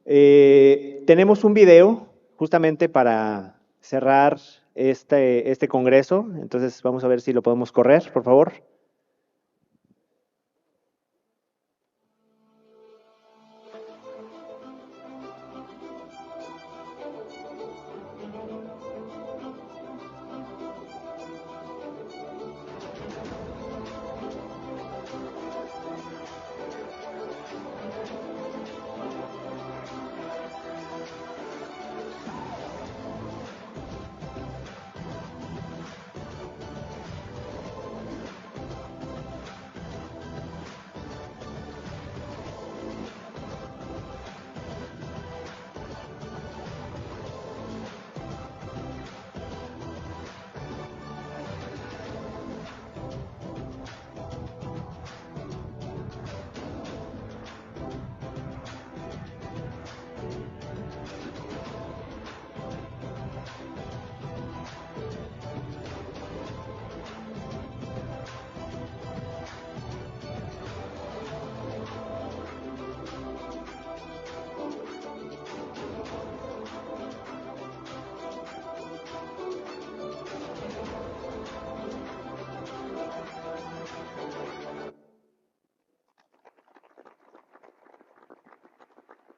Tenemos un video justamente para cerrar este congreso, entonces vamos a ver si lo podemos correr, por favor.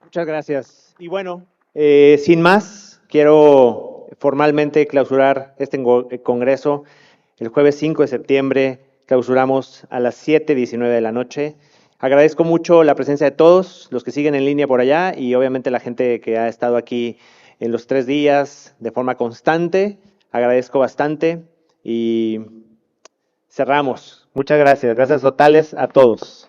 Muchas gracias. Y bueno, sin más, quiero formalmente clausurar este congreso. El jueves 5 de septiembre clausuramos a las 7:19 de la noche. Agradezco mucho la presencia de todos, los que siguen en línea por allá y obviamente la gente que ha estado aquí en los 3 días de forma constante. Agradezco bastante y cerramos. Muchas gracias. Gracias totales a todos.